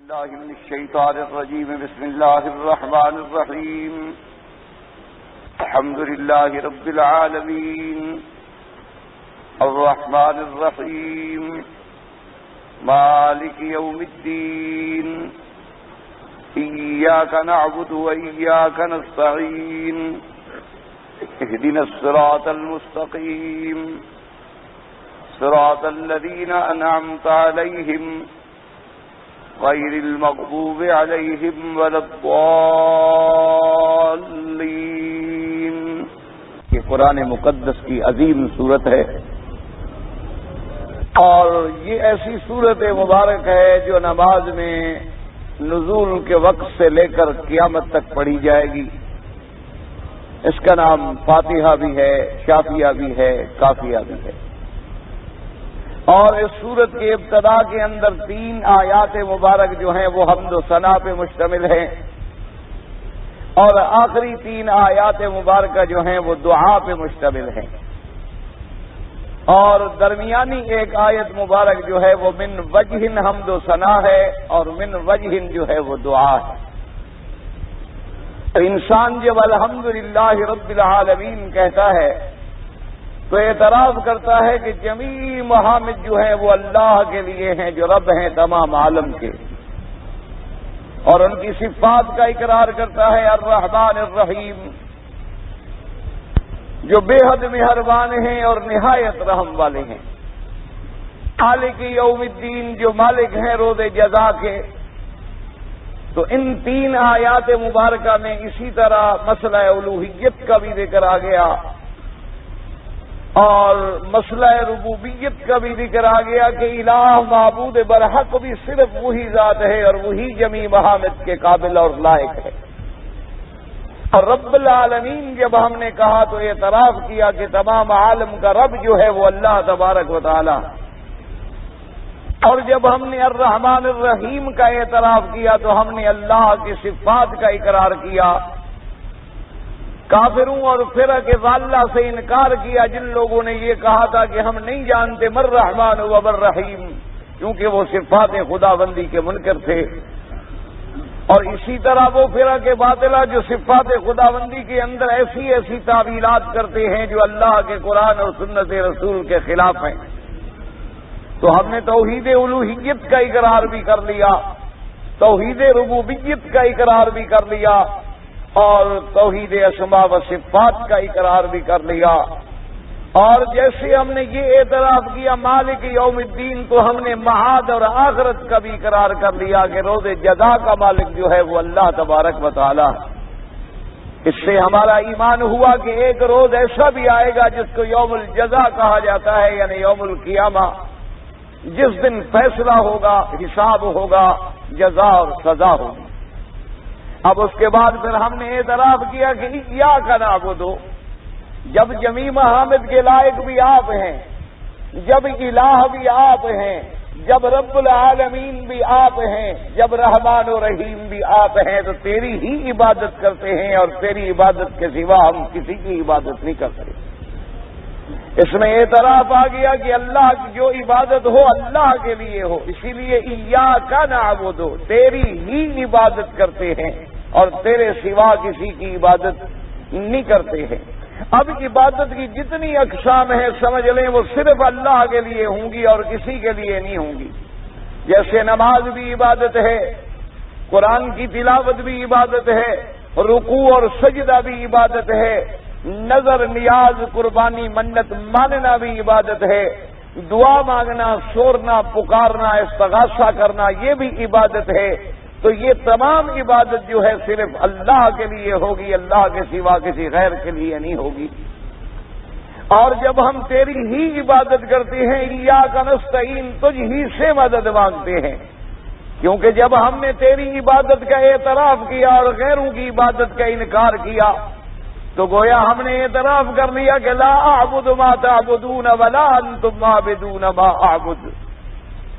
الله من الشيطان الرجيم. بسم الله الرحمن الرحيم. الحمد لله رب العالمين الرحمن الرحيم مالك يوم الدين. إياك نعبد وإياك نستعين. اهدنا الصراط المستقيم صراط الذين أنعمت عليهم غير المغضوب عليهم ولا الضالين. یہ قرآن مقدس کی عظیم سورت ہے اور یہ ایسی سورت مبارک ہے جو نماز میں نزول کے وقت سے لے کر قیامت تک پڑھی جائے گی. اس کا نام فاتحہ بھی ہے، شافیہ بھی ہے، کافیہ بھی ہے. اور اس سورت کی ابتدا کے اندر 3 آیات مبارک جو ہیں وہ حمد و ثنا پہ مشتمل ہیں، اور آخری 3 آیات مبارکہ جو ہیں وہ دعا پہ مشتمل ہیں. اور درمیانی ایک آیت مبارک جو ہے وہ من وجہ حمد و ثنا ہے، اور من وجہ جو ہے وہ دعا ہے. انسان جب الحمدللہ رب العالمین کہتا ہے تو اعتراف کرتا ہے کہ جمیع محامد جو ہیں وہ اللہ کے لیے ہیں جو رب ہیں تمام عالم کے، اور ان کی صفات کا اقرار کرتا ہے الرحمن الرحیم، جو بے حد مہربان ہیں اور نہایت رحم والے ہیں. مالک یوم الدین، جو مالک ہیں روز جزا کے. تو ان 3 آیات مبارکہ میں اسی طرح مسئلہ الوہیت کا بھی ذکر آ گیا اور مسئلہ ربوبیت کا بھی ذکر آ گیا کہ الہ معبود برحق بھی صرف وہی ذات ہے اور وہی جمیع محامد کے قابل اور لائق ہے. اور رب العالمین جب ہم نے کہا تو اعتراف کیا کہ تمام عالم کا رب جو ہے وہ اللہ تبارک و تعالی. اور جب ہم نے الرحمن الرحیم کا اعتراف کیا تو ہم نے اللہ کی صفات کا اقرار کیا. کافروں اور فرق ضالہ سے انکار کیا جن لوگوں نے یہ کہا تھا کہ ہم نہیں جانتے مر رحمان و بر رحیم، کیونکہ وہ صفات خداوندی کے منکر تھے. اور اسی طرح وہ فرق باطلہ جو صفات خداوندی کے اندر ایسی ایسی تعویلات کرتے ہیں جو اللہ کے قرآن اور سنت رسول کے خلاف ہیں. تو ہم نے توحید الوہیت کا اقرار بھی کر لیا، توحید ربوبیت کا اقرار بھی کر لیا، اور توحید اسماء و صفات کا اقرار بھی کر لیا. اور جیسے ہم نے یہ اعتراف کیا مالک یوم الدین، تو ہم نے معاد اور آخرت کا بھی اقرار کر لیا کہ روز جزا کا مالک جو ہے وہ اللہ تبارک و تعالی. اس سے ہمارا ایمان ہوا کہ ایک روز ایسا بھی آئے گا جس کو یوم الجزا کہا جاتا ہے، یعنی یوم القیامہ، جس دن فیصلہ ہوگا، حساب ہوگا، جزا اور سزا ہوگی. اب اس کے بعد پھر ہم نے اعتراف کیا کہ ایاک نعبد، جب جمیع محامد کے لائق بھی آپ ہیں، جب الہ بھی آپ ہیں، جب رب العالمین بھی آپ ہیں، جب رحمان و رحیم بھی آپ ہیں، تو تیری ہی عبادت کرتے ہیں اور تیری عبادت کے سوا ہم کسی کی عبادت نہیں کرتے. اس میں اعتراف آ گیا کہ اللہ کی جو عبادت ہو اللہ کے لیے ہو، اسی لیے ایاک نعبد، تیری ہی عبادت کرتے ہیں اور تیرے سوا کسی کی عبادت نہیں کرتے ہیں. اب عبادت کی جتنی اقسام ہیں سمجھ لیں وہ صرف اللہ کے لیے ہوں گی اور کسی کے لیے نہیں ہوں گی. جیسے نماز بھی عبادت ہے، قرآن کی تلاوت بھی عبادت ہے، رکوع اور سجدہ بھی عبادت ہے، نظر نیاز قربانی منت ماننا بھی عبادت ہے، دعا مانگنا، سورنا، پکارنا، استغاثہ کرنا یہ بھی عبادت ہے. تو یہ تمام عبادت جو ہے صرف اللہ کے لیے ہوگی، اللہ کے سوا کسی غیر کے لیے نہیں ہوگی. اور جب ہم تیری ہی عبادت کرتے ہیں ایاک نستعین، تجھ ہی سے مدد مانگتے ہیں، کیونکہ جب ہم نے تیری عبادت کا اعتراف کیا اور غیروں کی عبادت کا انکار کیا تو گویا ہم نے اعتراف کر لیا کہ لا اعبد ما تعبدون ولا انتم عابدون ما اعبد.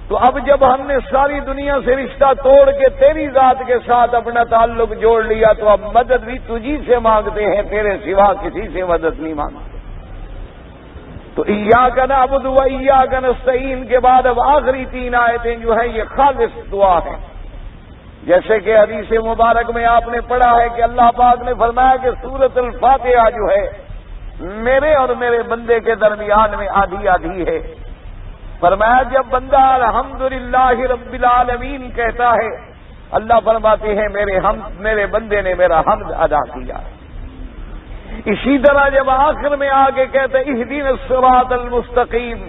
تو اب جب ہم نے ساری دنیا سے رشتہ توڑ کے تیری ذات کے ساتھ اپنا تعلق جوڑ لیا تو اب مدد بھی تجھی سے مانگتے ہیں، تیرے سوا کسی سے مدد نہیں مانگتے. تو ایاک نعبد و ایاک نستعین کے بعد اب آخری 3 آیتیں جو ہیں یہ خالص دعا ہیں. جیسے کہ حدیث مبارک میں آپ نے پڑھا ہے کہ اللہ پاک نے فرمایا کہ سورۃ الفاتحہ جو ہے میرے اور میرے بندے کے درمیان میں آدھی آدھی ہے۔ فرمایا جب بندہ الحمدللہ رب العالمین کہتا ہے، اللہ فرماتے ہیں میرے بندے نے میرا حمد ادا کیا۔ اسی طرح جب آخر میں آگے کہتے اہدنا الصراط المستقیم،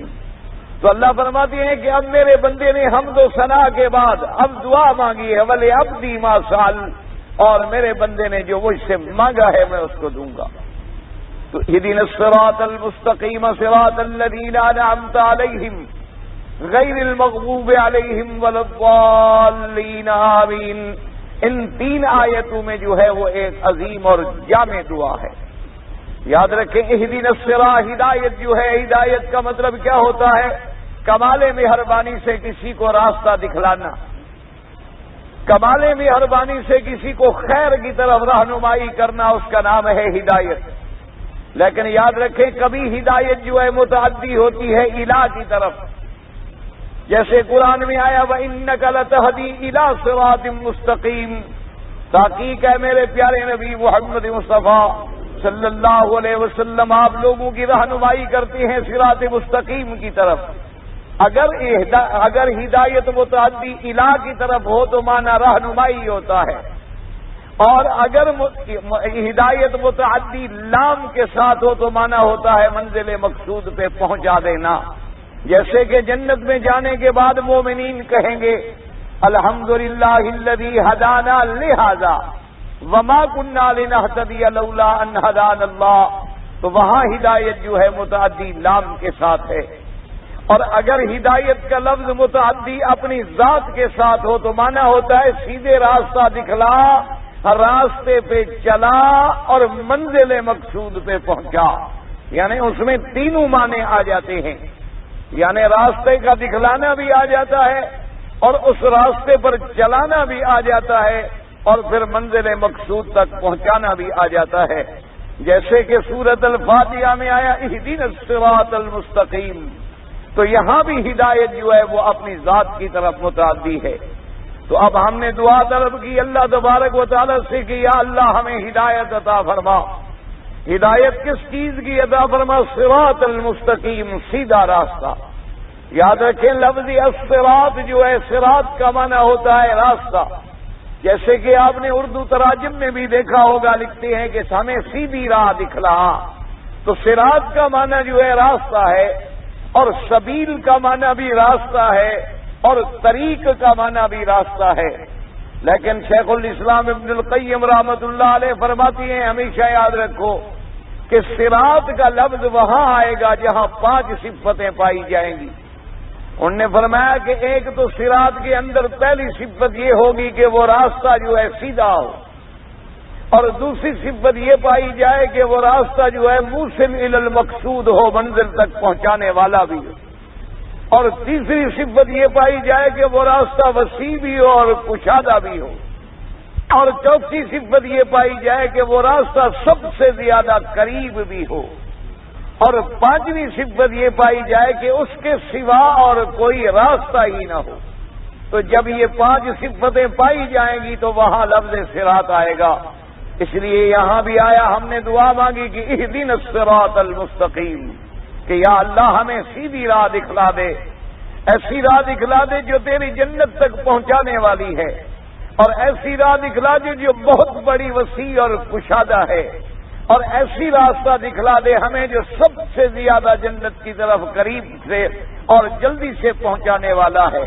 تو اللہ فرماتے ہیں کہ اب میرے بندے نے حمد و ثنا کے بعد اب دعا مانگی ہے، وَلِعَبْدِي مَا سَأَلَ، اور میرے بندے نے جو مجھ سے مانگا ہے میں اس کو دوں گا۔ تو اہدنا الصراط المستقیم صراط الذین انعمت علیہم غیر المغضوب علیہم ولا الضالین آمین۔ ان 3 آیتوں میں جو ہے وہ ایک عظیم اور جامع دعا ہے۔ یاد رکھیں اہدنا الصراط، ہدایت جو ہے، ہدایت کا مطلب کیا ہوتا ہے؟ کمال مہربانی سے کسی کو راستہ دکھلانا، کمال مہربانی سے کسی کو خیر کی طرف رہنمائی کرنا، اس کا نام ہے ہدایت۔ لیکن یاد رکھیں کبھی ہدایت جو ہے متعدی ہوتی ہے الہ کی طرف، جیسے قرآن میں آیا وَإِنَّكَ لَتَهْدِي إِلَىٰ صِرَاطٍ مُسْتَقِيمٍ، تحقیق ہے میرے پیارے نبی محمد مصطفیٰ صلی اللہ علیہ وسلم آپ لوگوں کی رہنمائی کرتے ہیں صراط مستقیم کی طرف۔ اگر ہدایت متعدی الہ کی طرف ہو تو معنی رہنمائی ہوتا ہے، اور اگر ہدایت متعدی لام کے ساتھ ہو تو معنی ہوتا ہے منزل مقصود پہ پہنچا دینا۔ جیسے کہ جنت میں جانے کے بعد مومنین کہیں گے الحمدللہ الذی ہدانا لہذا وما كنا لنهتدی لولا ان ہدانا اللہ، تو وہاں ہدایت جو ہے متعدی لام کے ساتھ ہے۔ اور اگر ہدایت کا لفظ متعدی اپنی ذات کے ساتھ ہو تو معنی ہوتا ہے سیدھے راستہ دکھلا، راستے پہ چلا اور منزل مقصود پہ پہنچا، یعنی اس میں تینوں معنی آ جاتے ہیں، یعنی راستے کا دکھلانا بھی آ جاتا ہے اور اس راستے پر چلانا بھی آ جاتا ہے اور پھر منزل مقصود تک پہنچانا بھی آ جاتا ہے۔ جیسے کہ سورۃ الفاتحہ میں آیا اہدنا الصراط المستقیم، تو یہاں بھی ہدایت جو ہے وہ اپنی ذات کی طرف متعدی ہے۔ تو اب ہم نے دعا طلب کی اللہ تبارک و تعالیٰ سے کہ یا اللہ ہمیں ہدایت عطا فرما۔ ہدایت کس چیز کی عطا فرما؟ صراط المستقیم، سیدھا راستہ۔ یاد رکھیں لفظ الصراط جو ہے صراط کا معنی ہوتا ہے راستہ، جیسے کہ آپ نے اردو تراجم میں بھی دیکھا ہوگا لکھتے ہیں کہ ہمیں سیدھی راہ دکھلا، تو صراط کا معنی جو ہے راستہ ہے، اور سبیل کا معنی بھی راستہ ہے، اور طریق کا معنی بھی راستہ ہے۔ لیکن شیخ الاسلام ابن القیم رحمۃ اللہ علیہ فرماتی ہیں ہمیشہ یاد رکھو کہ صراط کا لفظ وہاں آئے گا جہاں 5 صفتیں پائی جائیں گی۔ انہوں نے فرمایا کہ ایک تو صراط کے اندر پہلی صفت یہ ہوگی کہ وہ راستہ جو ہے سیدھا ہو، اور دوسری صفت یہ پائی جائے کہ وہ راستہ جو ہے موصل الی المقصود ہو، منزل تک پہنچانے والا بھی ہو، اور تیسری صفت یہ پائی جائے کہ وہ راستہ وسیع بھی ہو اور کشادہ بھی ہو، اور چوتھی صفت یہ پائی جائے کہ وہ راستہ سب سے زیادہ قریب بھی ہو، اور 5ویں صفت یہ پائی جائے کہ اس کے سوا اور کوئی راستہ ہی نہ ہو۔ تو جب یہ 5 صفتیں پائی جائیں گی تو وہاں لفظ صراط آئے گا۔ اس لیے یہاں بھی آیا ہم نے دعا مانگی کہ اہدنا الصراط المستقیم، کہ یا اللہ ہمیں سیدھی راہ دکھلا دے، ایسی راہ دکھلا دے جو تیری جنت تک پہنچانے والی ہے، اور ایسی راہ دکھلا دے جو بہت بڑی وسیع اور کشادہ ہے، اور ایسی راستہ دکھلا دے ہمیں جو سب سے زیادہ جنت کی طرف قریب سے اور جلدی سے پہنچانے والا ہے،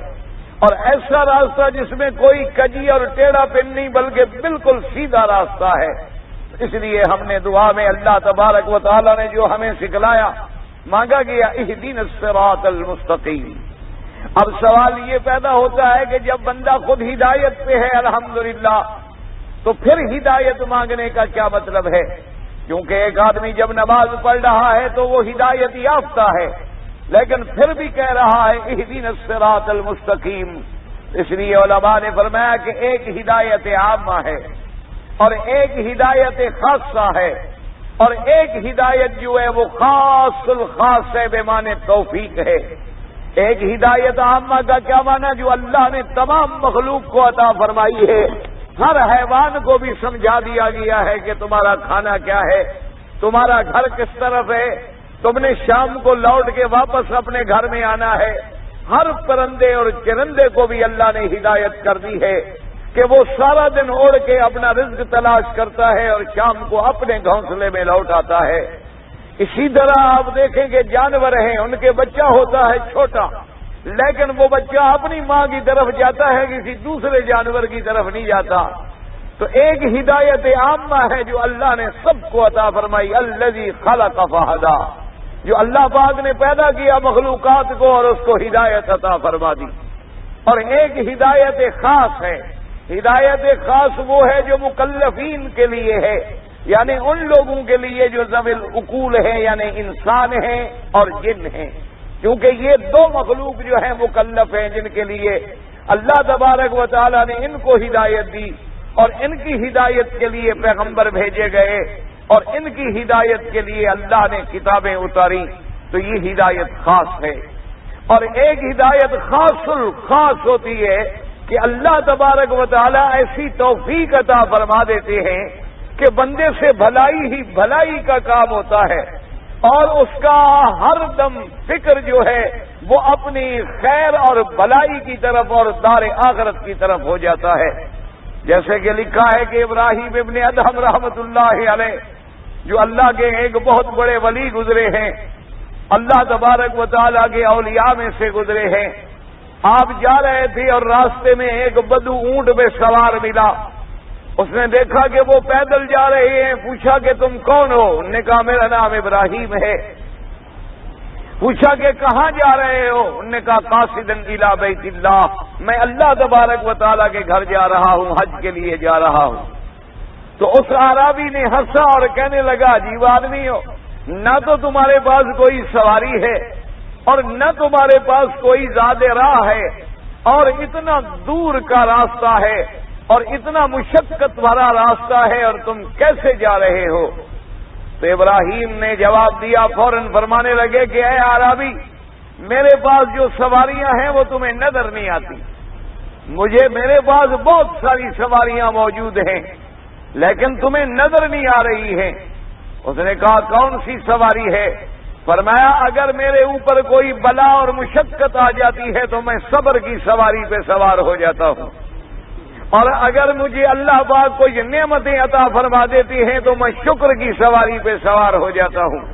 اور ایسا راستہ جس میں کوئی کجی اور ٹیڑھا پن نہیں بلکہ بالکل سیدھا راستہ ہے۔ اس لیے ہم نے دعا میں اللہ تبارک و تعالیٰ نے جو ہمیں سکھلایا مانگا گیا اہدنا الصراط المستقیم۔ اب سوال یہ پیدا ہوتا ہے کہ جب بندہ خود ہدایت پہ ہے الحمدللہ، تو پھر ہدایت مانگنے کا کیا مطلب ہے؟ کیونکہ ایک آدمی جب نماز پڑھ رہا ہے تو وہ ہدایت یافتہ ہے، لیکن پھر بھی کہہ رہا ہے اہدنا الصراط المستقیم۔ اس لیے علماء نے فرمایا کہ ایک ہدایت عامہ ہے اور ایک ہدایت خاصہ ہے، اور ایک ہدایت جو ہے وہ خاص الخاص ہے بمعنی توفیق ہے۔ ایک ہدایت عامہ کا کیا معنی؟ جو اللہ نے تمام مخلوق کو عطا فرمائی ہے، ہر حیوان کو بھی سمجھا دیا گیا ہے کہ تمہارا کھانا کیا ہے، تمہارا گھر کس طرف ہے، تم نے شام کو لوٹ کے واپس اپنے گھر میں آنا ہے۔ ہر پرندے اور چرندے کو بھی اللہ نے ہدایت کر دی ہے کہ وہ سارا دن اڑ کے اپنا رزق تلاش کرتا ہے اور شام کو اپنے گھونسلے میں لوٹ آتا ہے۔ اسی طرح آپ دیکھیں کہ جانور ہیں، ان کے بچہ ہوتا ہے چھوٹا، لیکن وہ بچہ اپنی ماں کی طرف جاتا ہے، کسی دوسرے جانور کی طرف نہیں جاتا۔ تو ایک ہدایت عامہ ہے جو اللہ نے سب کو عطا فرمائی، الذی خلق فہدی، جو اللہ پاک نے پیدا کیا مخلوقات کو اور اس کو ہدایت عطا فرما دی۔ اور ایک ہدایت خاص ہے، ہدایت خاص وہ ہے جو مکلفین کے لیے ہے، یعنی ان لوگوں کے لیے جو ذوی العقول ہیں، یعنی انسان ہیں اور جن ہیں، کیونکہ یہ دو مخلوق جو ہیں مکلف ہیں، جن کے لیے اللہ تبارک و تعالی نے ان کو ہدایت دی اور ان کی ہدایت کے لیے پیغمبر بھیجے گئے اور ان کی ہدایت کے لیے اللہ نے کتابیں اتاری۔ تو یہ ہدایت خاص ہے۔ اور ایک ہدایت خاص ہوتی ہے کہ اللہ تبارک و تعالی ایسی توفیق عطا فرما دیتے ہیں کہ بندے سے بھلائی ہی بھلائی کا کام ہوتا ہے اور اس کا ہر دم فکر جو ہے وہ اپنی خیر اور بھلائی کی طرف اور دار آخرت کی طرف ہو جاتا ہے۔ جیسے کہ لکھا ہے کہ ابراہیم ابن ادہم رحمت اللہ علیہ، جو اللہ کے ایک بہت بڑے ولی گزرے ہیں، اللہ تبارک و تعالیٰ کے اولیاء میں سے گزرے ہیں، آپ جا رہے تھے اور راستے میں ایک بدو اونٹ پہ سوار ملا۔ اس نے دیکھا کہ وہ پیدل جا رہے ہیں، پوچھا کہ تم کون ہو؟ انہوں نے کہا میرا نام ابراہیم ہے۔ پوچھا کہ کہاں جا رہے ہو؟ انہوں نے کہا قاصدا الی بیت اللہ، میں اللہ تبارک و تعالیٰ کے گھر جا رہا ہوں، حج کے لیے جا رہا ہوں۔ تو اس اعرابی نے ہنسا اور کہنے لگا عجیب آدمی ہو، نہ تو تمہارے پاس کوئی سواری ہے اور نہ تمہارے پاس کوئی زاد راہ ہے، اور اتنا دور کا راستہ ہے اور اتنا مشقت بھرا راستہ ہے، اور تم کیسے جا رہے ہو؟ تو ابراہیم نے جواب دیا، فوراً فرمانے لگے کہ اے اعرابی، میرے پاس جو سواریاں ہیں وہ تمہیں نظر نہیں آتی، میرے پاس بہت ساری سواریاں موجود ہیں لیکن تمہیں نظر نہیں آ رہی ہیں۔ اس نے کہا کون سی سواری ہے؟ فرمایا اگر میرے اوپر کوئی بلا اور مشقت آ جاتی ہے تو میں صبر کی سواری پہ سوار ہو جاتا ہوں، اور اگر مجھے اللہ پاک کوئی نعمتیں عطا فرما دیتی ہیں تو میں شکر کی سواری پہ سوار ہو جاتا ہوں،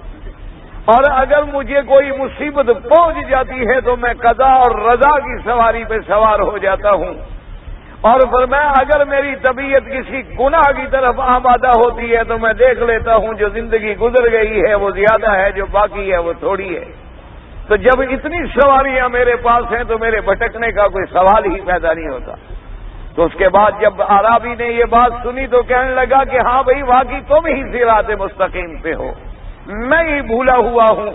اور اگر مجھے کوئی مصیبت پہنچ جاتی ہے تو میں قضا اور رضا کی سواری پہ سوار ہو جاتا ہوں، اور فرمایا اگر میری طبیعت کسی گناہ کی طرف آمادہ ہوتی ہے تو میں دیکھ لیتا ہوں جو زندگی گزر گئی ہے وہ زیادہ ہے، جو باقی ہے وہ تھوڑی ہے۔ تو جب اتنی سواریاں میرے پاس ہیں تو میرے بھٹکنے کا کوئی سوال ہی پیدا نہیں ہوتا۔ تو اس کے بعد جب اعرابی نے یہ بات سنی تو کہنے لگا کہ ہاں بھائی، واقعی تم ہی صراط مستقیم پہ ہو، میں ہی بھولا ہوا ہوں،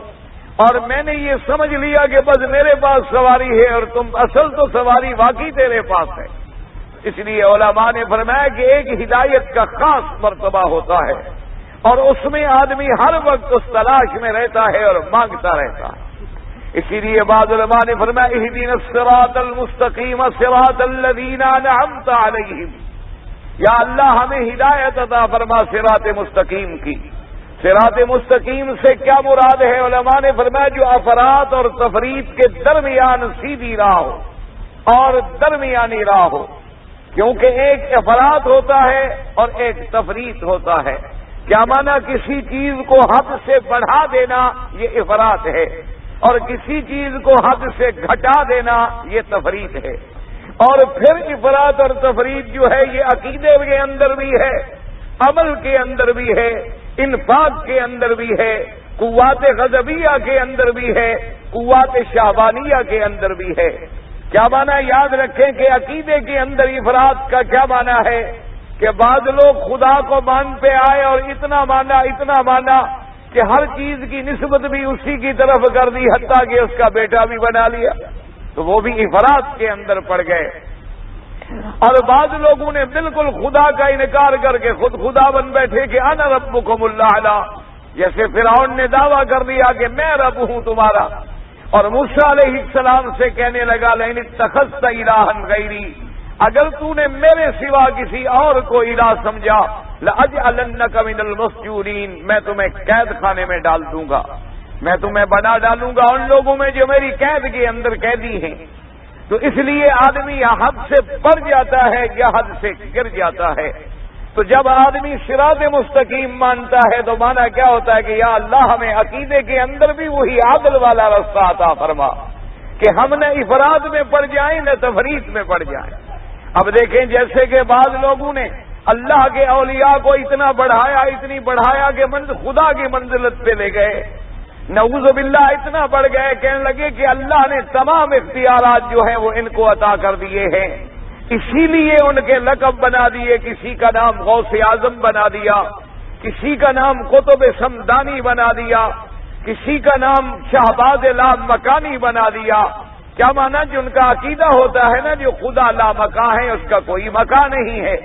اور میں نے یہ سمجھ لیا کہ بس میرے پاس سواری ہے اور تم اصل تو سواری واقعی تیرے پاس ہے۔ اس لیے علماء نے فرمایا کہ ایک ہدایت کا خاص مرتبہ ہوتا ہے اور اس میں آدمی ہر وقت اس تلاش میں رہتا ہے اور مانگتا رہتا ہے۔ اسی لیے بعض علماء نے فرمایا اہدنا الصراط المستقیم صراط الذین انعمت علیہم، یا اللہ ہمیں ہدایت عطا فرما صراط مستقیم کی۔ صراط مستقیم سے کیا مراد ہے؟ علماء نے فرمایا جو افراط اور تفریط کے درمیان سیدھی راہ ہو اور درمیانی راہ ہو، کیونکہ ایک افراط ہوتا ہے اور ایک تفریط ہوتا ہے۔ کیا معنی؟ کسی چیز کو حد سے بڑھا دینا یہ افراط ہے، اور کسی چیز کو حد سے گھٹا دینا یہ تفریط ہے۔ اور پھر افراط اور تفریط جو ہے یہ عقیدے کے اندر بھی ہے، عمل کے اندر بھی ہے، انفاق کے اندر بھی ہے، قوات غضبیہ کے اندر بھی ہے، قوات شہوانیہ کے اندر بھی ہے۔ کیا معنی؟ یاد رکھیں کہ عقیدے کے اندر افراط کا کیا معنی ہے کہ بعض لوگ خدا کو مانتے آئے اور اتنا مانا کہ ہر چیز کی نسبت بھی اسی کی طرف کر دی، حتیٰ کہ اس کا بیٹا بھی بنا لیا، تو وہ بھی افراط کے اندر پڑ گئے۔ اور بعض لوگوں نے بالکل خدا کا انکار کر کے خود خدا بن بیٹھے کہ انا ربکم الاعلی، جیسے فرعون نے دعویٰ کر دیا کہ میں رب ہوں تمہارا، اور موسیٰ علیہ السلام سے کہنے لگا لئن اتخذت الہا غیری، اگر تو نے میرے سوا کسی اور کو الہ سمجھا لأجعلنک من المسجونین، میں تمہیں قید خانے میں ڈال دوں گا، میں تمہیں بنا ڈالوں گا ان لوگوں میں جو میری قید کے اندر قیدی ہیں۔ تو اس لیے آدمی یا حد سے بڑھ جاتا ہے یا حد سے گر جاتا ہے۔ تو جب آدمی صراط مستقیم مانتا ہے تو مانا کیا ہوتا ہے کہ یا اللہ ہمیں عقیدے کے اندر بھی وہی عدل والا رستہ عطا فرما کہ ہم نہ افراد میں پڑ جائیں نہ تفریط میں پڑ جائیں۔ اب دیکھیں جیسے کہ بعض لوگوں نے اللہ کے اولیاء کو اتنا بڑھایا، اتنی بڑھایا کہ خدا کی منزلت پہ لے گئے، نعوذ باللہ اتنا بڑھ گئے، کہنے لگے کہ اللہ نے تمام اختیارات جو ہیں وہ ان کو عطا کر دیے ہیں، اسی لیے ان کے لقب بنا دیے، کسی کا نام غوث اعظم بنا دیا، کسی کا نام قطب سمدانی بنا دیا، کسی کا نام شہباز لا مکانی بنا دیا۔ کیا مانا جو ان کا عقیدہ ہوتا ہے نا جو خدا لا مکان ہے، اس کا کوئی مکان نہیں ہے،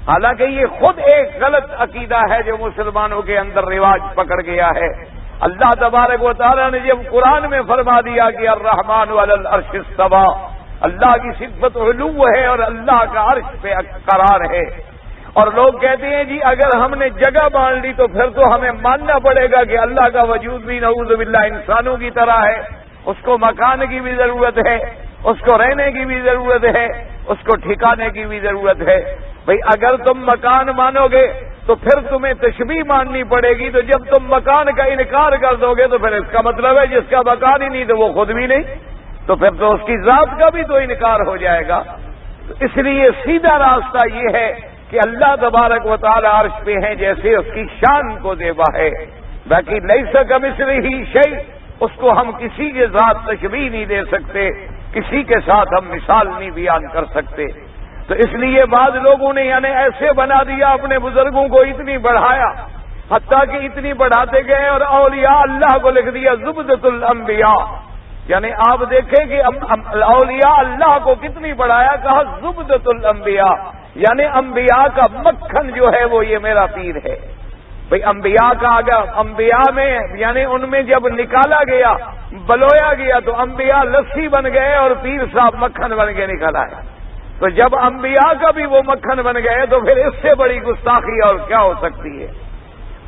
حالانکہ یہ خود ایک غلط عقیدہ ہے جو مسلمانوں کے اندر رواج پکڑ گیا ہے۔ اللہ تبارک و تعالیٰ نے جب قرآن میں فرما دیا کہ الرحمن علی العرش استویٰ، اللہ کی صفت علو ہے اور اللہ کا عرش پہ قرار ہے، اور لوگ کہتے ہیں جی اگر ہم نے جگہ مان لی تو پھر تو ہمیں ماننا پڑے گا کہ اللہ کا وجود بھی نعوذ باللہ انسانوں کی طرح ہے، اس کو مکان کی بھی ضرورت ہے، اس کو رہنے کی بھی ضرورت ہے، اس کو ٹھکانے کی بھی ضرورت ہے۔ بھئی اگر تم مکان مانو گے تو پھر تمہیں تشبیہ ماننی پڑے گی، تو جب تم مکان کا انکار کر دو گے تو پھر اس کا مطلب ہے جس کا مکان ہی نہیں تو وہ خود بھی نہیں، تو پھر تو اس کی ذات کا بھی تو انکار ہو جائے گا۔ تو اس لیے سیدھا راستہ یہ ہے کہ اللہ تبارک و تعالی عرش پہ ہیں جیسے اس کی شان کو زیبا ہے، باقی لیس کمثلہ شیء، اس کو ہم کسی کے ساتھ تشبیہ نہیں دے سکتے، کسی کے ساتھ ہم مثال نہیں بیان کر سکتے۔ تو اس لیے بعض لوگوں نے یعنی ایسے بنا دیا، اپنے بزرگوں کو اتنی بڑھایا، حتیٰ کہ اتنی بڑھاتے گئے اور اولیاء اللہ کو لکھ دیا زبدۃ الانبیاء، یعنی آپ دیکھیں کہ اولیاء اللہ کو کتنی بڑھایا، کہا زبدۃ الانبیاء، یعنی انبیاء کا مکھن جو ہے وہ یہ میرا پیر ہے۔ بھئی انبیاء کا اگر انبیاء میں یعنی ان میں جب نکالا گیا، بلویا گیا تو انبیاء لسی بن گئے اور پیر صاحب مکھن بن کے نکل آئے۔ تو جب انبیاء کا بھی وہ مکھن بن گئے تو پھر اس سے بڑی گستاخی اور کیا ہو سکتی ہے۔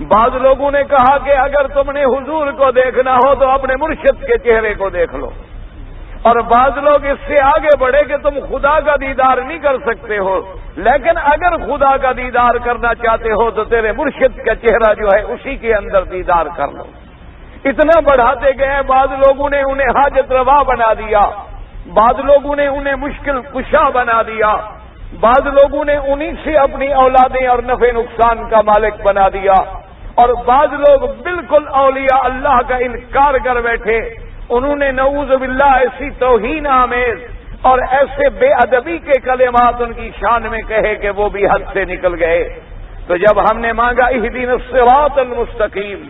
بعض لوگوں نے کہا کہ اگر تم نے حضور کو دیکھنا ہو تو اپنے مرشد کے چہرے کو دیکھ لو، اور بعض لوگ اس سے آگے بڑھے کہ تم خدا کا دیدار نہیں کر سکتے ہو، لیکن اگر خدا کا دیدار کرنا چاہتے ہو تو تیرے مرشد کا چہرہ جو ہے اسی کے اندر دیدار کر لو۔ اتنا بڑھاتے گئے، بعض لوگوں نے انہیں حاجت روا بنا دیا، بعض لوگوں نے انہیں مشکل کشا بنا دیا، بعض لوگوں نے انہی سے اپنی اولادیں اور نفع نقصان کا مالک بنا دیا، اور بعض لوگ بالکل اولیاء اللہ کا انکار کر بیٹھے، انہوں نے نعوذ باللہ ایسی توہین آمیز اور ایسے بے ادبی کے کلمات ان کی شان میں کہے کہ وہ بھی حد سے نکل گئے۔ تو جب ہم نے مانگا اہدنا الصراط المستقیم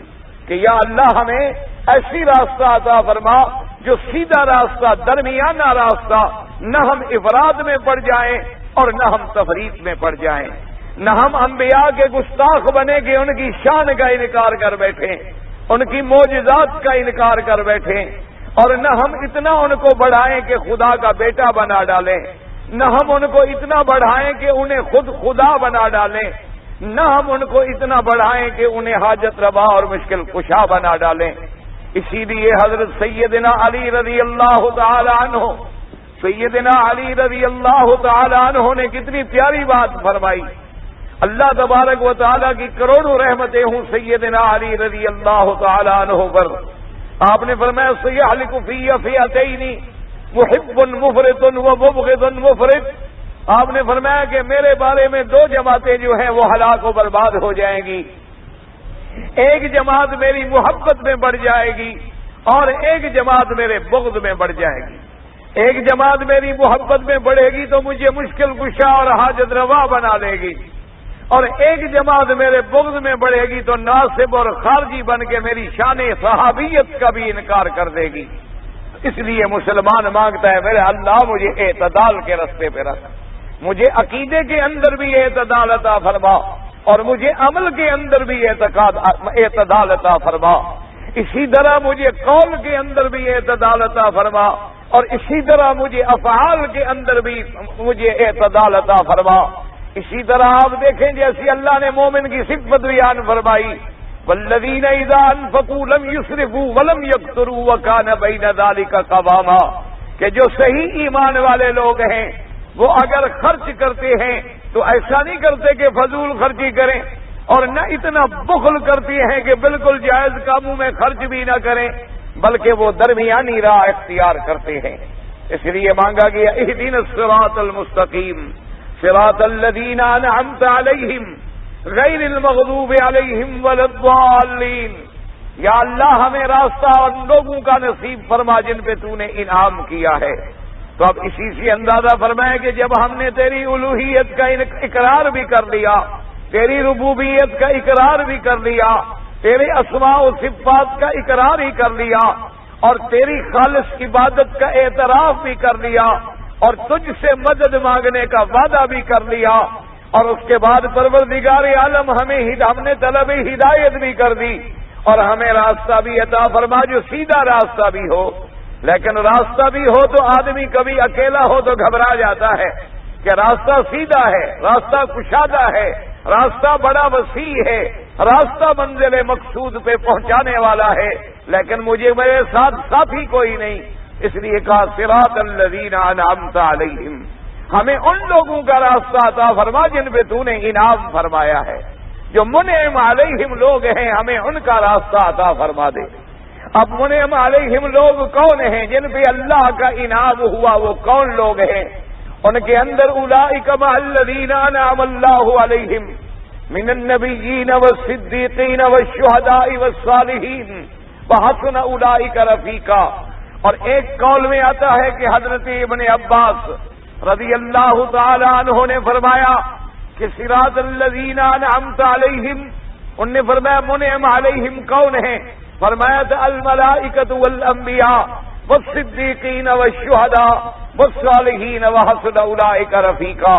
کہ یا اللہ ہمیں ایسی راستہ عطا فرما جو سیدھا راستہ، درمیانہ راستہ، نہ ہم افراد میں پڑ جائیں اور نہ ہم تفریط میں پڑ جائیں، نہ ہم انبیاء کے گستاخ بنے کہ ان کی شان کا انکار کر بیٹھیں، ان کی معجزات کا انکار کر بیٹھیں، اور نہ ہم اتنا ان کو بڑھائیں کہ خدا کا بیٹا بنا ڈالیں، نہ ہم ان کو اتنا بڑھائیں کہ انہیں خود خدا بنا ڈالیں، نہ ہم ان کو اتنا بڑھائیں کہ انہیں حاجت روا اور مشکل کشا بنا ڈالیں۔ اسی لیے حضرت سیدنا علی رضی اللہ تعالی عنہ، سیدنا علی رضی اللہ تعالی عنہ نے کتنی پیاری بات فرمائی۔ اللہ تبارک و تعالیٰ کی کروڑوں رحمتیں ہوں سیدنا علی رضی اللہ تعالی عنہ پر۔ آپ نے فرمایا سیحلق فی فئتین محب مفرط و مبغض مفرط، آپ نے فرمایا کہ میرے بارے میں دو جماعتیں جو ہیں وہ ہلاک و برباد ہو جائیں گی، ایک جماعت میری محبت میں بڑھ جائے گی اور ایک جماعت میرے بغض میں بڑھ جائے گی۔ ایک جماعت میری محبت میں بڑھے گی تو مجھے مشکل کشا اور حاجت روا بنا لے گی، اور ایک جماعت میرے بغض میں بڑھے گی تو ناصب اور خارجی بن کے میری شان صحابیت کا بھی انکار کر دے گی۔ اس لیے مسلمان مانگتا ہے میرے اللہ مجھے اعتدال کے رستے پہ رکھ، مجھے عقیدے کے اندر بھی اعتدال عطا فرما اور مجھے عمل کے اندر بھی اعتدال عطا فرما۔ اسی طرح مجھے قول کے اندر بھی اعتدال عطا فرما، اور اسی طرح مجھے افعال کے اندر بھی مجھے اعتدال عطا فرما۔ اسی طرح آپ دیکھیں جیسی اللہ نے مومن کی صفت بیان فرمائی، والذین اذا انفقوا لم یسرفوا ولم یقتروا وکان بین ذلک قواما، کہ جو صحیح ایمان والے لوگ ہیں وہ اگر خرچ کرتے ہیں تو ایسا نہیں کرتے کہ فضول خرچی کریں، اور نہ اتنا بخل کرتے ہیں کہ بالکل جائز کاموں میں خرچ بھی نہ کریں، بلکہ وہ درمیانی راہ اختیار کرتے ہیں۔ اس لیے مانگا گیا اہدنا الصراط المستقیم صراط الذین انعمت علیہم غیر المغضوب علیہم ولا الضالین، یا اللہ ہمیں راستہ ان لوگوں کا نصیب فرما جن پہ تو نے انعام کیا ہے۔ تو اب اسی سے اندازہ فرمائے کہ جب ہم نے تیری الوہیت کا اقرار بھی کر لیا، تیری ربوبیت کا اقرار بھی کر لیا، تیرے اسماء و صفات کا اقرار ہی کر لیا، اور تیری خالص عبادت کا اعتراف بھی کر لیا، اور تجھ سے مدد مانگنے کا وعدہ بھی کر لیا، اور اس کے بعد پروردگار عالم ہم نے طلب ہدایت بھی کر دی، اور ہمیں راستہ بھی عطا فرما جو سیدھا راستہ بھی ہو۔ لیکن راستہ بھی ہو تو آدمی کبھی اکیلا ہو تو گھبرا جاتا ہے کہ راستہ سیدھا ہے، راستہ کشادہ ہے، راستہ بڑا وسیع ہے، راستہ منزل مقصود پہ پہنچانے والا ہے، لیکن مجھے میرے ساتھ ساتھی کوئی نہیں، اس لیے کہا صراط الذین انعمت علیہم، ہمیں ان لوگوں کا راستہ عطا فرما جن پہ تو نے انعام فرمایا ہے، جو منعم علیہم لوگ ہیں ہمیں ان کا راستہ عطا فرما دے۔ اب منعم علیہم لوگ کون ہیں؟ جن پہ اللہ کا انعام ہوا وہ کون لوگ ہیں؟ ان کے اندر اولئک مع الذین انعم اللہ علیہم من النبیین والصدیقین والشہداء والصالحین وحسن اولئک رفیقا۔ اور ایک قول میں آتا ہے کہ حضرت ابن عباس رضی اللہ تعالی عنہ نے فرمایا کہ صراط الذین انعمت علیہم، ان نے فرمایا منعم علیہم کون ہیں؟ فرمایا تھا الملائکۃ والانبیاء والصدیقین والشہداء والصالحین وحسن اولئک رفیقا۔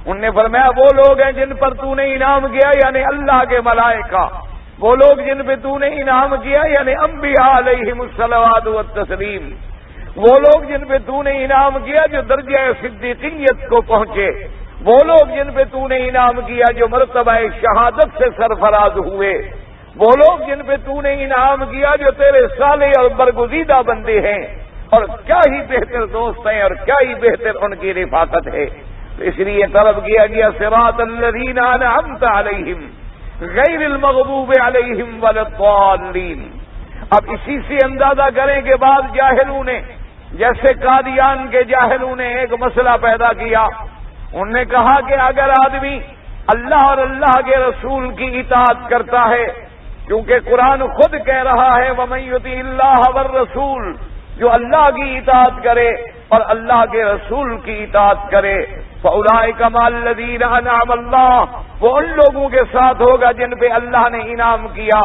ان نے فرمایا وہ لوگ ہیں جن پر تو نے انعام کیا، یعنی اللہ کے ملائکہ، وہ لوگ جن پہ تو نے انعام کیا یعنی انبیاء علیہم الصلوات والتسلیم، وہ لوگ جن پہ تو نے انعام کیا جو درجہ صدیقیت کو پہنچے، وہ لوگ جن پہ تو نے انعام کیا جو مرتبہ شہادت سے سرفراز ہوئے، وہ لوگ جن پہ تو نے انعام کیا جو تیرے صالح اور برگزیدہ بندے ہیں، اور کیا ہی بہتر دوست ہیں اور کیا ہی بہتر ان کی رفاقت ہے۔ تو اس لیے طلب کیا گیا صراط الذین انعمت علیہم غیر المغضوب علیہم ولا الضالین۔ اب اسی سے اندازہ کریں کہ بعض جاہلوں نے، جیسے قادیان کے جاہلوں نے ایک مسئلہ پیدا کیا، انہوں نے کہا کہ اگر آدمی اللہ اور اللہ کے رسول کی اطاعت کرتا ہے، کیونکہ قرآن خود کہہ رہا ہے وَمَن يُطِعِ اللَّهَ وَالرَّسُولَ، جو اللہ کی اطاعت کرے اور اللہ کے رسول کی اطاعت کرے، فَأُولَٰئِكَ مَعَ الَّذِينَ أَنْعَمَ اللَّهُ، وہ ان لوگوں کے ساتھ ہوگا جن پہ اللہ نے انعام کیا،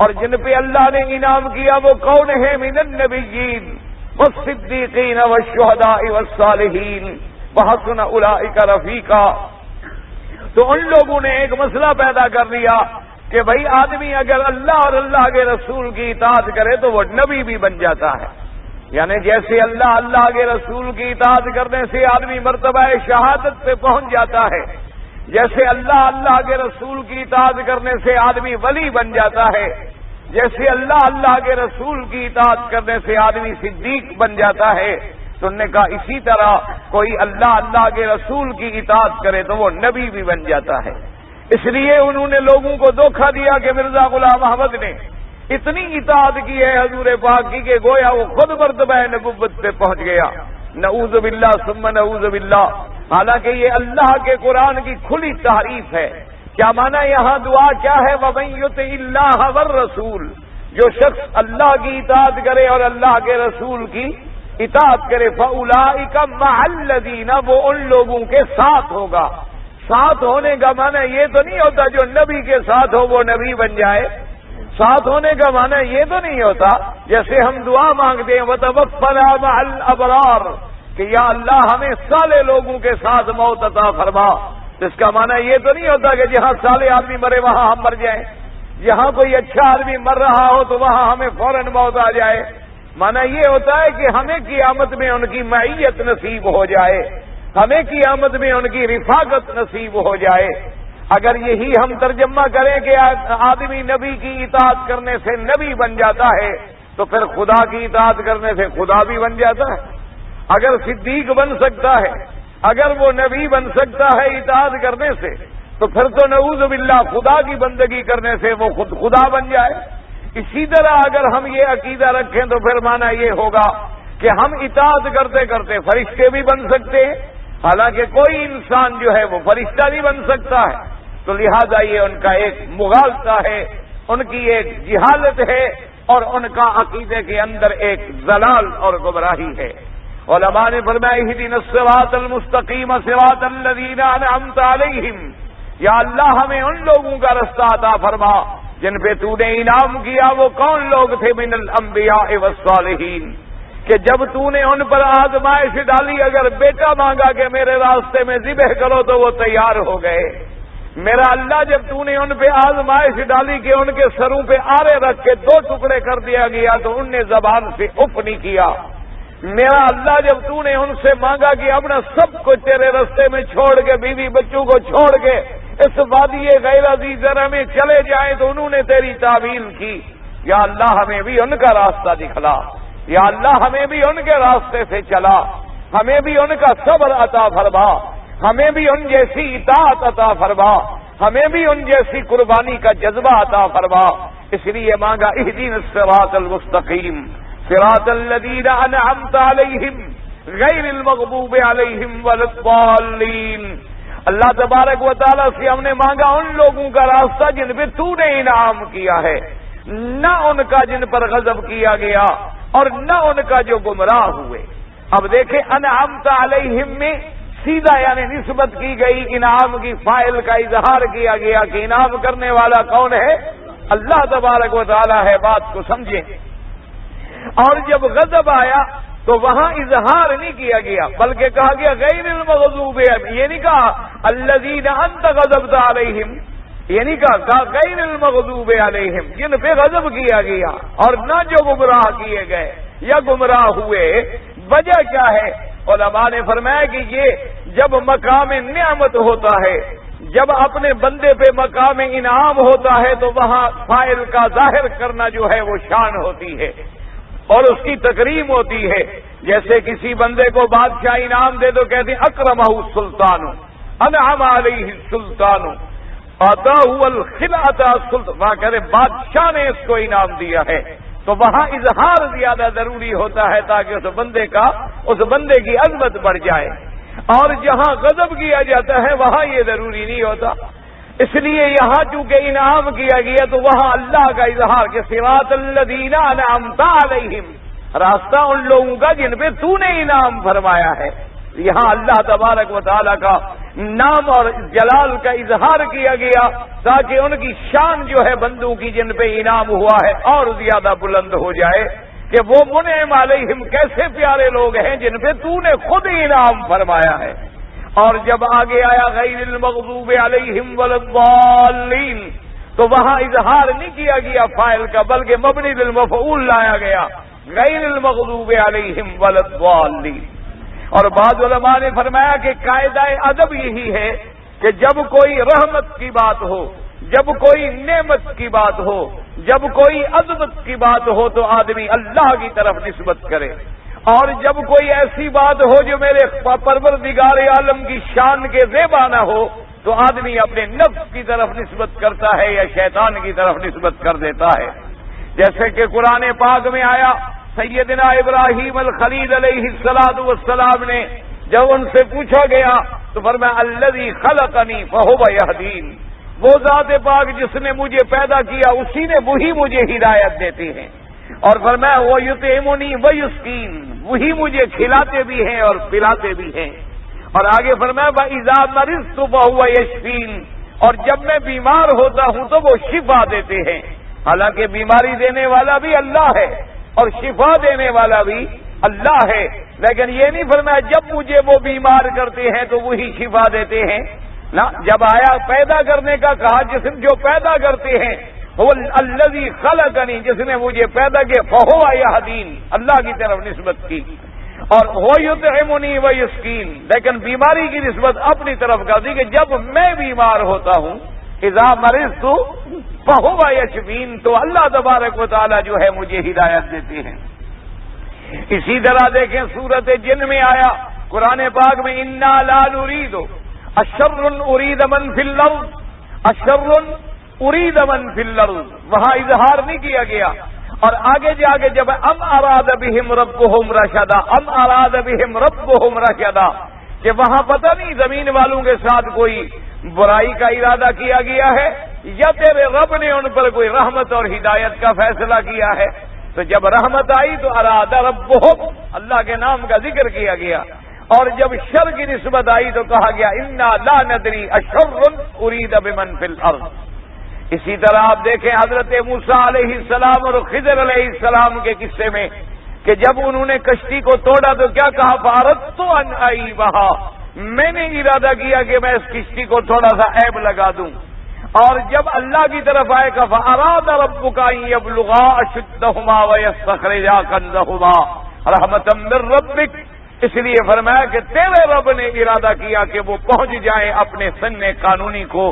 اور جن پہ اللہ نے انعام کیا وہ کون ہے؟ من النبیین والصدیقین والشہداء والصالحین وحسن اولئک رفیقا۔ تو ان لوگوں نے ایک مسئلہ پیدا کر لیا کہ بھائی آدمی اگر اللہ اور اللہ کے رسول کی اطاعت کرے تو وہ نبی بھی بن جاتا ہے، یعنی جیسے اللہ کے رسول کی اطاعت کرنے سے آدمی مرتبہ شہادت پہ پہنچ جاتا ہے، جیسے اللہ کے رسول کی اطاعت کرنے سے آدمی ولی بن جاتا ہے، جیسے اللہ کے رسول کی اطاعت کرنے سے آدمی صدیق بن جاتا ہے، تو انہوں نے کہا اسی طرح کوئی اللہ کے رسول کی اطاعت کرے تو وہ نبی بھی بن جاتا ہے۔ اس لیے انہوں نے لوگوں کو دھوکہ دیا کہ مرزا غلام احمد نے اتنی اطاعت کی ہے حضور پاک کی کہ گویا وہ خود مرتبہ نبوت پہ پہنچ گیا، نعوذ باللہ ثم نعوذ باللہ۔ حالانکہ یہ اللہ کے قرآن کی کھلی تعریف ہے۔ کیا معنی یہاں دعا کیا ہے؟ وَمَن يُطِعِ اللَّهَ وَالرَّسُولَ، جو شخص اللہ کی اطاعت کرے اور اللہ کے رسول کی اطاعت کرے، فَأُولَٰئِكَ مَعَ الَّذِينَ، وہ ان لوگوں کے ساتھ ہوگا۔ ساتھ ہونے کا معنی یہ تو نہیں ہوتا جو نبی کے ساتھ ہو وہ نبی بن جائے، ساتھ ہونے کا معنی یہ تو نہیں ہوتا جیسے ہم دعا مانگتے ہیں وَتَوَفَّنَا مَعَ الْأَبْرَارِ، کہ یا اللہ ہمیں صالح لوگوں کے ساتھ موت عطا فرما، اس کا معنی یہ تو نہیں ہوتا کہ جہاں صالح آدمی مرے وہاں ہم مر جائیں۔ جہاں کوئی اچھا آدمی مر رہا ہو تو وہاں ہمیں فوراً موت آ جائے، مانا یہ ہوتا ہے کہ ہمیں قیامت میں ان کی معیت نصیب ہو جائے، ہمیں قیامت میں ان کی رفاقت نصیب ہو جائے۔ اگر یہی ہم ترجمہ کریں کہ آدمی نبی کی اطاعت کرنے سے نبی بن جاتا ہے تو پھر خدا کی اطاعت کرنے سے خدا بھی بن جاتا ہے۔ اگر صدیق بن سکتا ہے، اگر وہ نبی بن سکتا ہے اطاعت کرنے سے، تو پھر تو نعوذ باللہ خدا کی بندگی کرنے سے وہ خود خدا بن جائے۔ اسی طرح اگر ہم یہ عقیدہ رکھیں تو پھر مانا یہ ہوگا کہ ہم اطاعت کرتے کرتے فرشتے بھی بن سکتے ہیں، حالانکہ کوئی انسان جو ہے وہ فرشتہ نہیں بن سکتا ہے۔ تو لہذا یہ ان کا ایک مغالطہ ہے، ان کی ایک جہالت ہے، اور ان کا عقیدے کے اندر ایک ضلال اور گمراہی ہے۔ علماء نے فرمایا اہدنا الصراط المستقیم صراط الذین انعمت علیہم، یا اللہ ہمیں ان لوگوں کا رستہ عطا فرما جن پہ تو نے انعام کیا۔ وہ کون لوگ تھے؟ من الانبیاء والصالحین، کہ جب تو نے ان پر آزمائش ڈالی، اگر بیٹا مانگا کہ میرے راستے میں ذبح کرو تو وہ تیار ہو گئے۔ میرا اللہ جب تو نے ان پہ آزمائش ڈالی کہ ان کے سروں پہ آرے رکھ کے 2 ٹکڑے کر دیا گیا تو ان نے زبان سے اف نہیں کیا۔ میرا اللہ جب تو نے ان سے مانگا کہ اپنا سب کچھ تیرے رستے میں چھوڑ کے، بیوی بچوں کو چھوڑ کے اس وادی غیر ذی زرع میں چلے جائیں تو انہوں نے تیری تعویل کی۔ یا اللہ ہمیں بھی ان کا راستہ دکھلا، یا اللہ ہمیں بھی ان کے راستے سے چلا، ہمیں بھی ان کا صبر عطا فرما، ہمیں بھی ان جیسی اطاعت عطا فرما، ہمیں بھی ان جیسی قربانی کا جذبہ عطا فرما۔ اس لیے مانگا اہدنا الصراط المستقیم صراط الذین انعمت علیہم غیر المغضوب علیہم ولا الضالین۔ اللہ تبارک و تعالیٰ سے ہم نے مانگا ان لوگوں کا راستہ جن پہ تو نے انعام کیا ہے، نہ ان کا جن پر غضب کیا گیا اور نہ ان کا جو گمراہ ہوئے۔ اب دیکھیں انعمت علیہم میں سیدھا یعنی نسبت کی گئی، انعام کی فاعل کا اظہار کیا گیا کہ انعام کرنے والا کون ہے؟ اللہ تبارک و تعالیٰ ہے۔ بات کو سمجھیں۔ اور جب غضب آیا تو وہاں اظہار نہیں کیا گیا بلکہ کہا گیا غیر المغضوب، یہ نہیں کہا الذین انت غضبت علیہم، یہ نہیں کہا غیر المغضوب علیہم جن پہ غضب کیا گیا، اور نہ جو گمراہ کیے گئے یا گمراہ ہوئے۔ وجہ کیا ہے؟ علماء نے فرمایا کہ یہ جب مقام نعمت ہوتا ہے، جب اپنے بندے پہ مقام انعام ہوتا ہے تو وہاں فاعل کا ظاہر کرنا جو ہے وہ شان ہوتی ہے اور اس کی تکریم ہوتی ہے۔ جیسے کسی بندے کو بادشاہ انعام دے تو کہتے ہیں اکرمہ السلطان انعم علیہ السلطان آتاہ الخلعۃ السلطان، وہاں کہتے ہیں بادشاہ نے اس کو انعام دیا ہے، تو وہاں اظہار زیادہ ضروری ہوتا ہے تاکہ اس بندے کی عظمت بڑھ جائے۔ اور جہاں غضب کیا جاتا ہے وہاں یہ ضروری نہیں ہوتا، اس لیے یہاں چونکہ انعام کیا گیا تو وہاں اللہ کا اظہار کہ صراط الذین انعمت علیہم، راستہ ان لوگوں کا جن پہ تو نے انعام فرمایا ہے۔ یہاں اللہ تبارک و تعالیٰ کا نام اور جلال کا اظہار کیا گیا تاکہ ان کی شان جو ہے بندوں کی جن پہ انعام ہوا ہے اور زیادہ بلند ہو جائے کہ وہ منعم علیہم کیسے پیارے لوگ ہیں جن پہ تو نے خود انعام فرمایا ہے۔ اور جب آگے آیا غیر المغضوب علیہم ولا الضالین تو وہاں اظہار نہیں کیا گیا فاعل کا بلکہ مبنی للمفعول لایا گیا غیر المغضوب علیہم ولا الضالین۔ اور بعض علماء نے فرمایا کہ قاعدہ ادب یہی ہے کہ جب کوئی رحمت کی بات ہو، جب کوئی نعمت کی بات ہو، جب کوئی عظمت کی بات ہو تو آدمی اللہ کی طرف نسبت کرے، اور جب کوئی ایسی بات ہو جو میرے پروردگار عالم کی شان کے زیبا نہ ہو تو آدمی اپنے نفس کی طرف نسبت کرتا ہے یا شیطان کی طرف نسبت کر دیتا ہے۔ جیسے کہ قرآن پاک میں آیا سیدنا ابراہیم الخلیل علیہ السلام نے جب ان سے پوچھا گیا تو فرمایا الذی خلقنی فہو یہدین، وہ ذات پاک جس نے مجھے پیدا کیا اسی نے وہی مجھے ہدایت دیتے ہیں، اور فرمایا وہ یطعمنی ویسقین، وہی مجھے کھلاتے بھی ہیں اور پلاتے بھی ہیں، اور آگے فرمایا وَإِذَا مَرِضْتُ فَهُوَ یشفین، اور جب میں بیمار ہوتا ہوں تو وہ شفا دیتے ہیں۔ حالانکہ بیماری دینے والا بھی اللہ ہے اور شفا دینے والا بھی اللہ ہے، لیکن یہ نہیں فرمایا جب مجھے وہ بیمار کرتے ہیں تو وہی شفا دیتے ہیں، نہ، جب آیا پیدا کرنے کا کہا جسم جو پیدا کرتے ہیں هو الذی خلقنی، جس نے مجھے پیدا کیا، فہو یہدین، اللہ کی طرف نسبت کی، اور هو یطعمنی ویسقین، لیکن بیماری کی نسبت اپنی طرف کر دی کہ جب میں بیمار ہوتا ہوں، اذا مرضت فہو یشفین، تو اللہ تبارک و تعالی جو ہے مجھے ہدایت دیتے ہیں۔ اسی طرح دیکھیں سورۃ جن میں آیا قرآن پاک میں، انا لا نرید اشر ارید من فی الارض اشر ارید من فی الارض، وہاں اظہار نہیں کیا گیا، اور آگے جا کے جب ام اراد بہم ربہم رشدا، ام اراد بہم ربہم رشدا، کہ وہاں پتہ نہیں زمین والوں کے ساتھ کوئی برائی کا ارادہ کیا گیا ہے یا تیرے رب نے ان پر کوئی رحمت اور ہدایت کا فیصلہ کیا ہے۔ تو جب رحمت آئی تو اراد ربہم، اللہ کے نام کا ذکر کیا گیا، اور جب شر کی نسبت آئی تو کہا گیا انا لا ندری اشر ارید بمن فی الارض۔ اسی طرح آپ دیکھیں حضرت موسیٰ علیہ السلام اور خضر علیہ السلام کے قصے میں کہ جب انہوں نے کشتی کو توڑا تو کیا کہا، فاردت ان اعیبھا، میں نے ارادہ کیا کہ میں اس کشتی کو تھوڑا سا عیب لگا دوں، اور جب اللہ کی طرف آئے کہ فاراد ربک ان یبلغا اشدہما ویستخرجا کنزہما رحمتا من ربک، اس لیے فرمایا کہ تیرے رب نے ارادہ کیا کہ وہ پہنچ جائیں اپنے سن قانونی کو،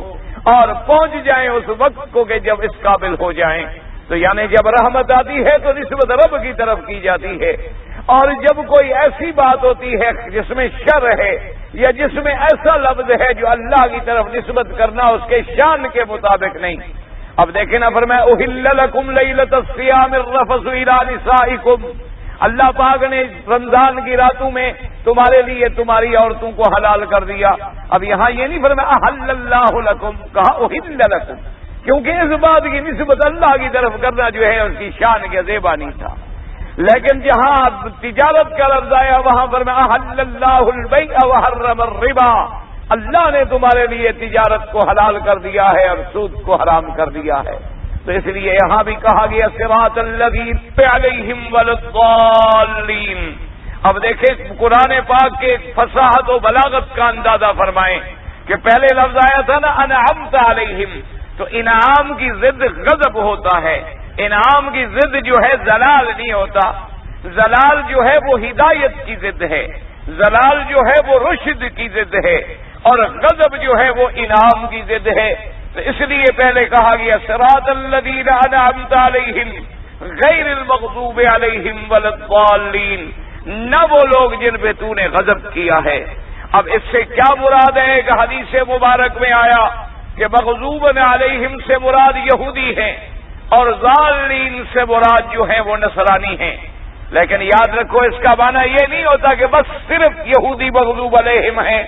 اور پہنچ جائیں اس وقت کو کہ جب اس قابل ہو جائیں۔ تو یعنی جب رحمت آتی ہے تو نسبت رب کی طرف کی جاتی ہے، اور جب کوئی ایسی بات ہوتی ہے جس میں شر ہے یا جس میں ایسا لفظ ہے جو اللہ کی طرف نسبت کرنا اس کے شان کے مطابق نہیں۔ اب دیکھیں نا، فرمایا احل لکم لیلۃ الصیام الرفث الی نسائکم، اللہ پاک نے رمضان کی راتوں میں تمہارے لیے تمہاری عورتوں کو حلال کر دیا۔ اب یہاں یہ نہیں فرمایا احل اللہ لکم، کہا احل لکم، کیونکہ اس بات کی نسبت اللہ کی طرف کرنا جو ہے اس کی شان کے زیبا نہیں تھا۔ لیکن جہاں تجارت کا لفظ آیا وہاں فرمایا احل اللہ البیع وحرم الربا، اللہ نے تمہارے لیے تجارت کو حلال کر دیا ہے اور سود کو حرام کر دیا ہے۔ تو اس لیے یہاں بھی کہا گیا صراط الذین علیہم والضالین۔ اب دیکھیں قرآن پاک کے فصاحت و بلاغت کا اندازہ فرمائیں کہ پہلے لفظ آیا تھا نا انعمت علیہم، تو انعام کی ضد غضب ہوتا ہے، انعام کی ضد جو ہے زلال نہیں ہوتا، زلال جو ہے وہ ہدایت کی ضد ہے، زلال جو ہے وہ رشد کی ضد ہے، اور غضب جو ہے وہ انعام کی ضد ہے۔ تو اس لیے پہلے کہا گیا صراط الذین انعمت علیہم غیر المغضوب علیہم ولا الضالین، نہ وہ لوگ جن پہ تو نے غضب کیا ہے۔ اب اس سے کیا مراد ہے کہ حدیث مبارک میں آیا کہ مغضوب علیہم سے مراد یہودی ہیں اور ضالین سے مراد جو ہیں وہ نصرانی ہیں، لیکن یاد رکھو اس کا معنی یہ نہیں ہوتا کہ بس صرف یہودی مغضوب علیہم ہیں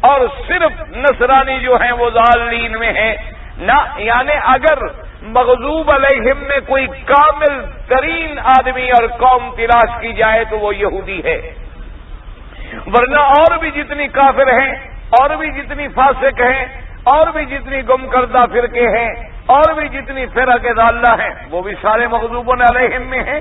اور صرف نصرانی جو ہیں وہ ضالین میں ہیں، نہ، یعنی اگر مغضوب علیہم میں کوئی کامل ترین آدمی اور قوم تلاش کی جائے تو وہ یہودی ہے، ورنہ اور بھی جتنی کافر ہیں، اور بھی جتنی فاسق ہیں، اور بھی جتنی گم کردہ فرقے ہیں، اور بھی جتنی فرق ضالہ ہیں، وہ بھی سارے مغضوب علیہم میں ہیں،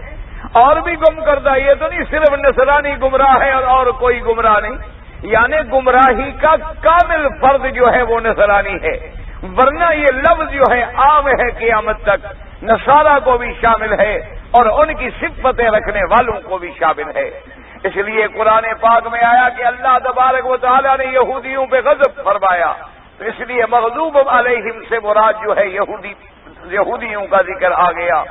اور بھی گم کردہ، یہ تو نہیں صرف نصرانی گمراہ ہے اور کوئی گمراہ نہیں، یعنی گمراہی کا کامل فرد جو ہے وہ نصرانی ہے، ورنہ یہ لفظ جو ہے عام ہے قیامت تک، نصارہ کو بھی شامل ہے اور ان کی صفتیں رکھنے والوں کو بھی شامل ہے۔ اس لیے قرآن پاک میں آیا کہ اللہ تبارک و تعالیٰ نے یہودیوں پہ غضب فرمایا، تو اس لیے مغضوب علیہم سے مراد جو ہے یہودیوں کا ذکر آ گیا۔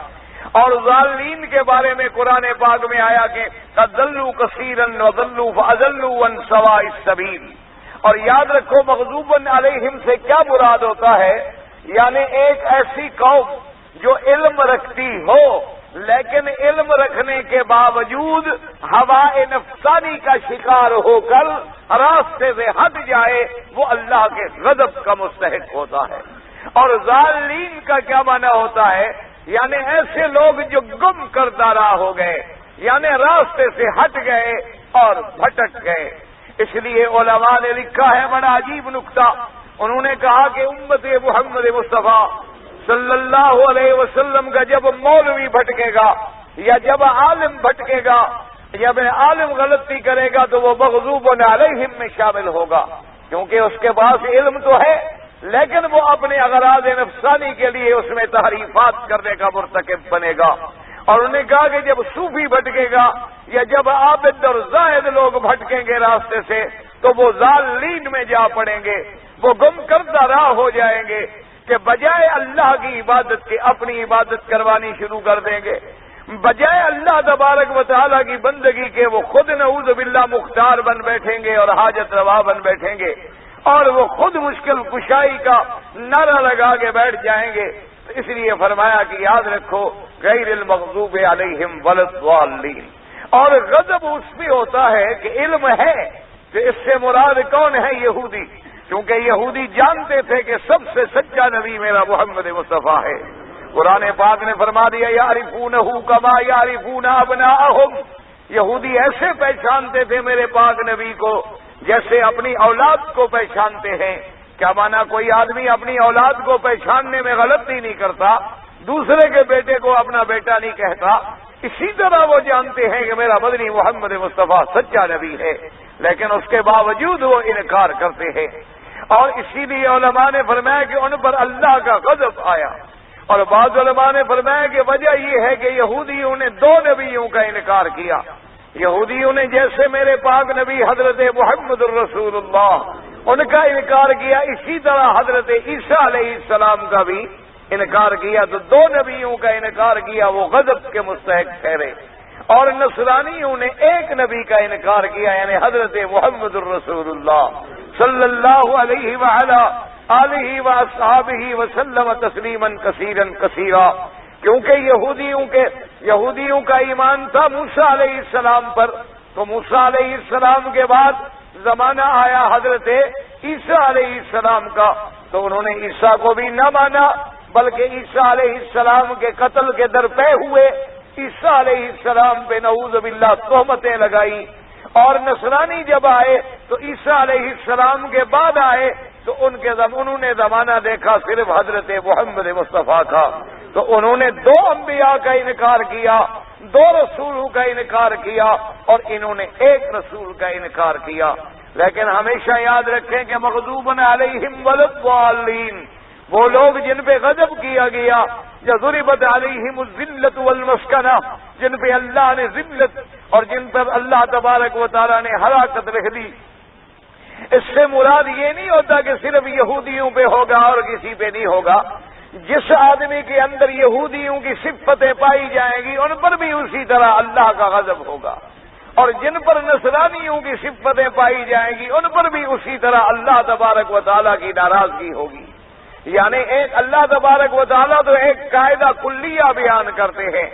اور ضالین کے بارے میں قرآن پاک میں آیا کہ قد ضلوا کثیرا وضلوا فاضلوا عن سواء السبیل، اور یاد رکھو مغضوب علیہم سے کیا مراد ہوتا ہے، یعنی ایک ایسی قوم جو علم رکھتی ہو لیکن علم رکھنے کے باوجود ہوائے نفسانی کا شکار ہو کر راستے سے ہٹ جائے، وہ اللہ کے غضب کا مستحق ہوتا ہے۔ اور ضالین کا کیا معنی ہوتا ہے، یعنی ایسے لوگ جو گم کردہ راہ ہو گئے، یعنی راستے سے ہٹ گئے اور بھٹک گئے۔ اس لیے علماء نے لکھا ہے بڑا عجیب نکتہ، انہوں نے کہا کہ امت محمد مصطفیٰ صلی اللہ علیہ وسلم کا جب مولوی بھٹکے گا یا جب عالم بھٹکے گا، جب عالم غلطی کرے گا تو وہ مغضوب علیہم میں شامل ہوگا، کیونکہ اس کے پاس علم تو ہے لیکن وہ اپنے اغراض نفسانی کے لیے اس میں تحریفات کرنے کا مرتکب بنے گا۔ اور انہوں نے کہا کہ جب صوفی بھٹکے گا یا جب عابد اور زاہد لوگ بھٹکیں گے راستے سے تو وہ ضالین میں جا پڑیں گے، وہ گم کردہ راہ ہو جائیں گے کہ بجائے اللہ کی عبادت کے اپنی عبادت کروانی شروع کر دیں گے، بجائے اللہ تبارک و تعالیٰ کی بندگی کے وہ خود نعوذ باللہ مختار بن بیٹھیں گے اور حاجت روا بن بیٹھیں گے، اور وہ خود مشکل کشائی کا نعرہ لگا کے بیٹھ جائیں گے۔ تو اس لیے فرمایا کہ یاد رکھو غیر المغضوب علیہم ولا الضالین۔ اور غضب اس پہ ہوتا ہے کہ علم ہے کہ اس سے مراد کون ہے؟ یہودی، کیونکہ یہودی جانتے تھے کہ سب سے سچا نبی میرا محمد مصطفیٰ ہے۔ قرآن پاک نے فرما دیا یعرفونہ کما یعرفون ابناءہم، یہودی ایسے پہچانتے تھے میرے پاک نبی کو جیسے اپنی اولاد کو پہچانتے ہیں۔ کیا مانا کوئی آدمی اپنی اولاد کو پہچاننے میں غلطی نہیں کرتا، دوسرے کے بیٹے کو اپنا بیٹا نہیں کہتا، اسی طرح وہ جانتے ہیں کہ میرا مدنی محمد مصطفیٰ سچا نبی ہے، لیکن اس کے باوجود وہ انکار کرتے ہیں۔ اور اسی لیے علماء نے فرمایا کہ ان پر اللہ کا غضب آیا، اور بعض علماء نے فرمایا کہ وجہ یہ ہے کہ یہودیوں نے دو نبیوں کا انکار کیا۔ یہودیوں نے جیسے میرے پاک نبی حضرت محمد الرسول اللہ ان کا انکار کیا، اسی طرح حضرت عیسیٰ علیہ السلام کا بھی انکار کیا، تو دو نبیوں کا انکار کیا، وہ غضب کے مستحق ٹھہرے۔ اور نصرانیوں نے ایک نبی کا انکار کیا، یعنی حضرت محمد الرسول اللہ صلی اللہ علیہ وعلا آلہ واصحابہ وسلم تسلیما کثیرا کثیرا، کیونکہ یہودیوں کا ایمان تھا موسیٰ علیہ السلام پر، تو موسیٰ علیہ السلام کے بعد زمانہ آیا حضرت عیسیٰ علیہ السلام کا، تو انہوں نے عیسیٰ کو بھی نہ مانا، بلکہ عیسیٰ علیہ السلام کے قتل کے درپے ہوئے عیسیٰ علیہ السلام پہ نعوذ باللہ تہمتیں لگائی۔ اور نصرانی جب آئے تو عیسیٰ علیہ السلام کے بعد آئے تو انہوں نے زمانہ دیکھا صرف حضرت محمد مصطفیٰ کا، تو انہوں نے دو انبیاء کا انکار کیا، دو رسولوں کا انکار کیا، اور انہوں نے ایک رسول کا انکار کیا۔ لیکن ہمیشہ یاد رکھیں کہ مغضوب علیہم ولا الضالین، وہ لوگ جن پہ غضب کیا گیا، یا ضربت علیہم الذلۃ والمسکنہ، جن پہ اللہ نے ذلت اور جن پر اللہ تبارک و تعالیٰ نے ہلاکت لکھ دی۔ اس سے مراد یہ نہیں ہوتا کہ صرف یہودیوں پہ ہوگا اور کسی پہ نہیں ہوگا، جس آدمی کے اندر یہودیوں کی صفتیں پائی جائیں گی ان پر بھی اسی طرح اللہ کا غضب ہوگا، اور جن پر نصرانیوں کی صفتیں پائی جائیں گی ان پر بھی اسی طرح اللہ تبارک و تعالیٰ کی ناراضگی ہوگی۔ یعنی ایک اللہ تبارک و تعالیٰ تو ایک قاعدہ کلیہ بیان کرتے ہیں،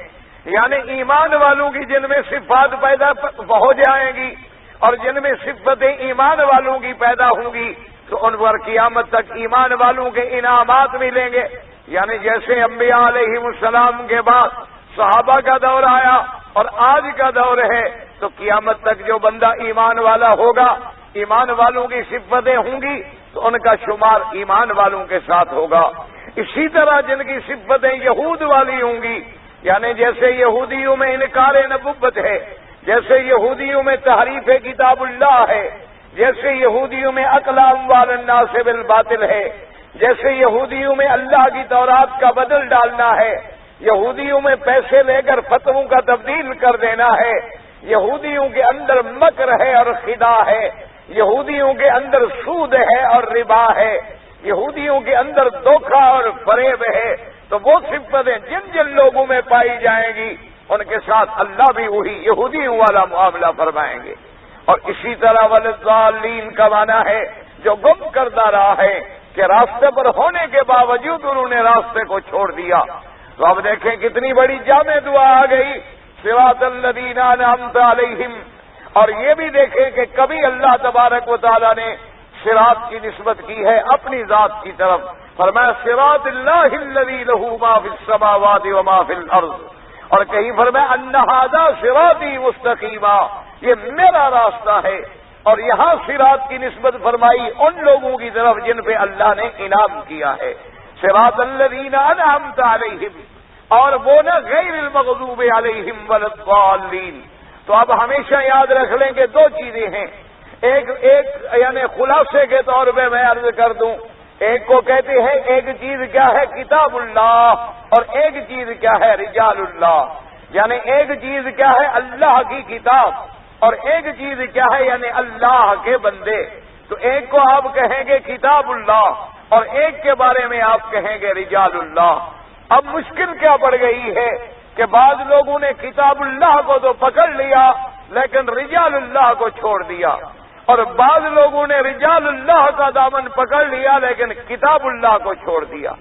یعنی ایمان والوں کی جن میں صفات پیدا ہو جائیں گی اور جن میں صفتیں ایمان والوں کی پیدا ہوں گی تو ان پر قیامت تک ایمان والوں کے انعامات ملیں گے۔ یعنی جیسے انبیاء علیہ السلام کے بعد صحابہ کا دور آیا اور آج کا دور ہے، تو قیامت تک جو بندہ ایمان والا ہوگا، ایمان والوں کی صفتیں ہوں گی تو ان کا شمار ایمان والوں کے ساتھ ہوگا۔ اسی طرح جن کی صفتیں یہود والی ہوں گی، یعنی جیسے یہودیوں میں انکار نبوت ہے، جیسے یہودیوں میں تحریف کتاب اللہ ہے، جیسے یہودیوں میں اکل اموال الناس بالباطل ہے، جیسے یہودیوں میں اللہ کی تورات کا بدل ڈالنا ہے، یہودیوں میں پیسے لے کر فتووں کا تبدیل کر دینا ہے، یہودیوں کے اندر مکر ہے اور خداع ہے، یہودیوں کے اندر سود ہے اور ربا ہے، یہودیوں کے اندر دھوکہ اور فریب ہے، تو وہ صفتیں جن جن لوگوں میں پائی جائیں گی ان کے ساتھ اللہ بھی وہی یہودیوں والا معاملہ فرمائیں گے۔ اور اسی طرح والضالین کا معنی ہے جو گم کردہ رہا ہے کہ راستے پر ہونے کے باوجود انہوں نے راستے کو چھوڑ دیا۔ تو اب دیکھیں کتنی بڑی جامع دعا آ گئی، صراط الذین انعمت علیہم۔ اور یہ بھی دیکھیں کہ کبھی اللہ تبارک و تعالیٰ نے صراط کی نسبت کی ہے اپنی ذات کی طرف، فرمایا صراط اللہ الذی لہ ما فی السماوات و ما فی الارض، اور کہیں فرمایا ان ھذا صراطی مستقیما، یہ میرا راستہ ہے۔ اور یہاں صراط کی نسبت فرمائی ان لوگوں کی طرف جن پہ اللہ نے انعام کیا ہے، صراط الذین انعمت علیہم، اور وہ نہ غیر المغضوب علیہم ولا الضالین۔ تو اب ہمیشہ یاد رکھ لیں کہ دو چیزیں ہیں، ایک یعنی خلاصے کے طور پہ میں عرض کر دوں ایک کو کہتے ہیں ایک چیز کیا ہے کتاب اللہ، اور ایک چیز کیا ہے رجال اللہ، یعنی ایک چیز کیا ہے اللہ کی کتاب، اور ایک چیز کیا ہے یعنی اللہ کے بندے۔ تو ایک کو آپ کہیں گے کتاب اللہ، اور ایک کے بارے میں آپ کہیں گے رجال اللہ۔ اب مشکل کیا پڑ گئی ہے کہ بعض لوگوں نے کتاب اللہ کو تو پکڑ لیا لیکن رجال اللہ کو چھوڑ دیا، اور بعض لوگوں نے رجال اللہ کا دامن پکڑ لیا لیکن کتاب اللہ کو چھوڑ دیا۔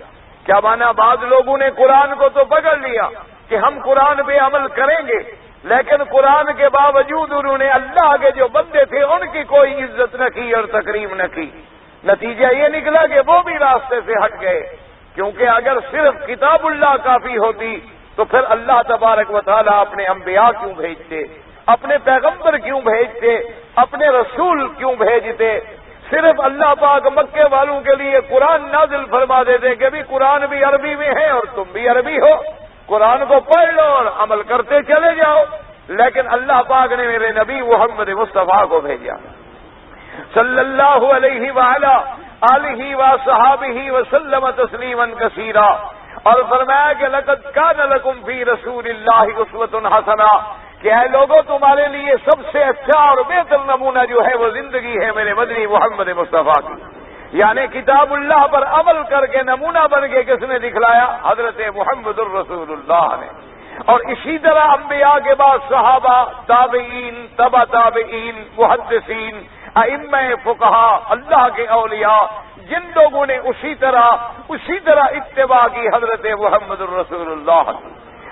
کیا مانا؟ بعض لوگوں نے قرآن کو تو پکڑ لیا کہ ہم قرآن پہ عمل کریں گے، لیکن قرآن کے باوجود انہوں نے اللہ کے جو بندے تھے ان کی کوئی عزت نہ کی اور تکریم نہ کی۔ نتیجہ یہ نکلا کہ وہ بھی راستے سے ہٹ گئے، کیونکہ اگر صرف کتاب اللہ کافی ہوتی تو پھر اللہ تبارک و تعالیٰ اپنے انبیاء کیوں بھیجتے، اپنے پیغمبر کیوں بھیجتے، اپنے رسول کیوں بھیجتے؟ صرف اللہ پاک مکے والوں کے لیے قرآن نازل فرما دیتے کہ بھی قرآن بھی عربی میں ہے اور تم بھی عربی ہو، قرآن کو پڑھ لو اور عمل کرتے چلے جاؤ۔ لیکن اللہ پاک نے میرے نبی محمد مصطفیٰ کو بھیجا صلی اللہ علیہ وآلہ آلہ وصحابہ وسلم تسلیما کثیرا، اور فرمایا کہ لقد کان لکم فی رسول اللہ اسوۃ حسنہ، کہ اے لوگوں تمہارے لیے سب سے اچھا اور بہتر نمونہ جو ہے وہ زندگی ہے میرے مدنی محمد مصطفیٰ کی۔ یعنی کتاب اللہ پر عمل کر کے نمونہ بن کے کس نے دکھلایا؟ حضرت محمد الرسول اللہ نے۔ اور اسی طرح انبیاء کے بعد صحابہ، تابعین، تبع تابعین، محدثین، ائمہ فقہا، اللہ کے اولیاء، جن لوگوں نے اسی طرح اتباع کی حضرت محمد الرسول اللہ۔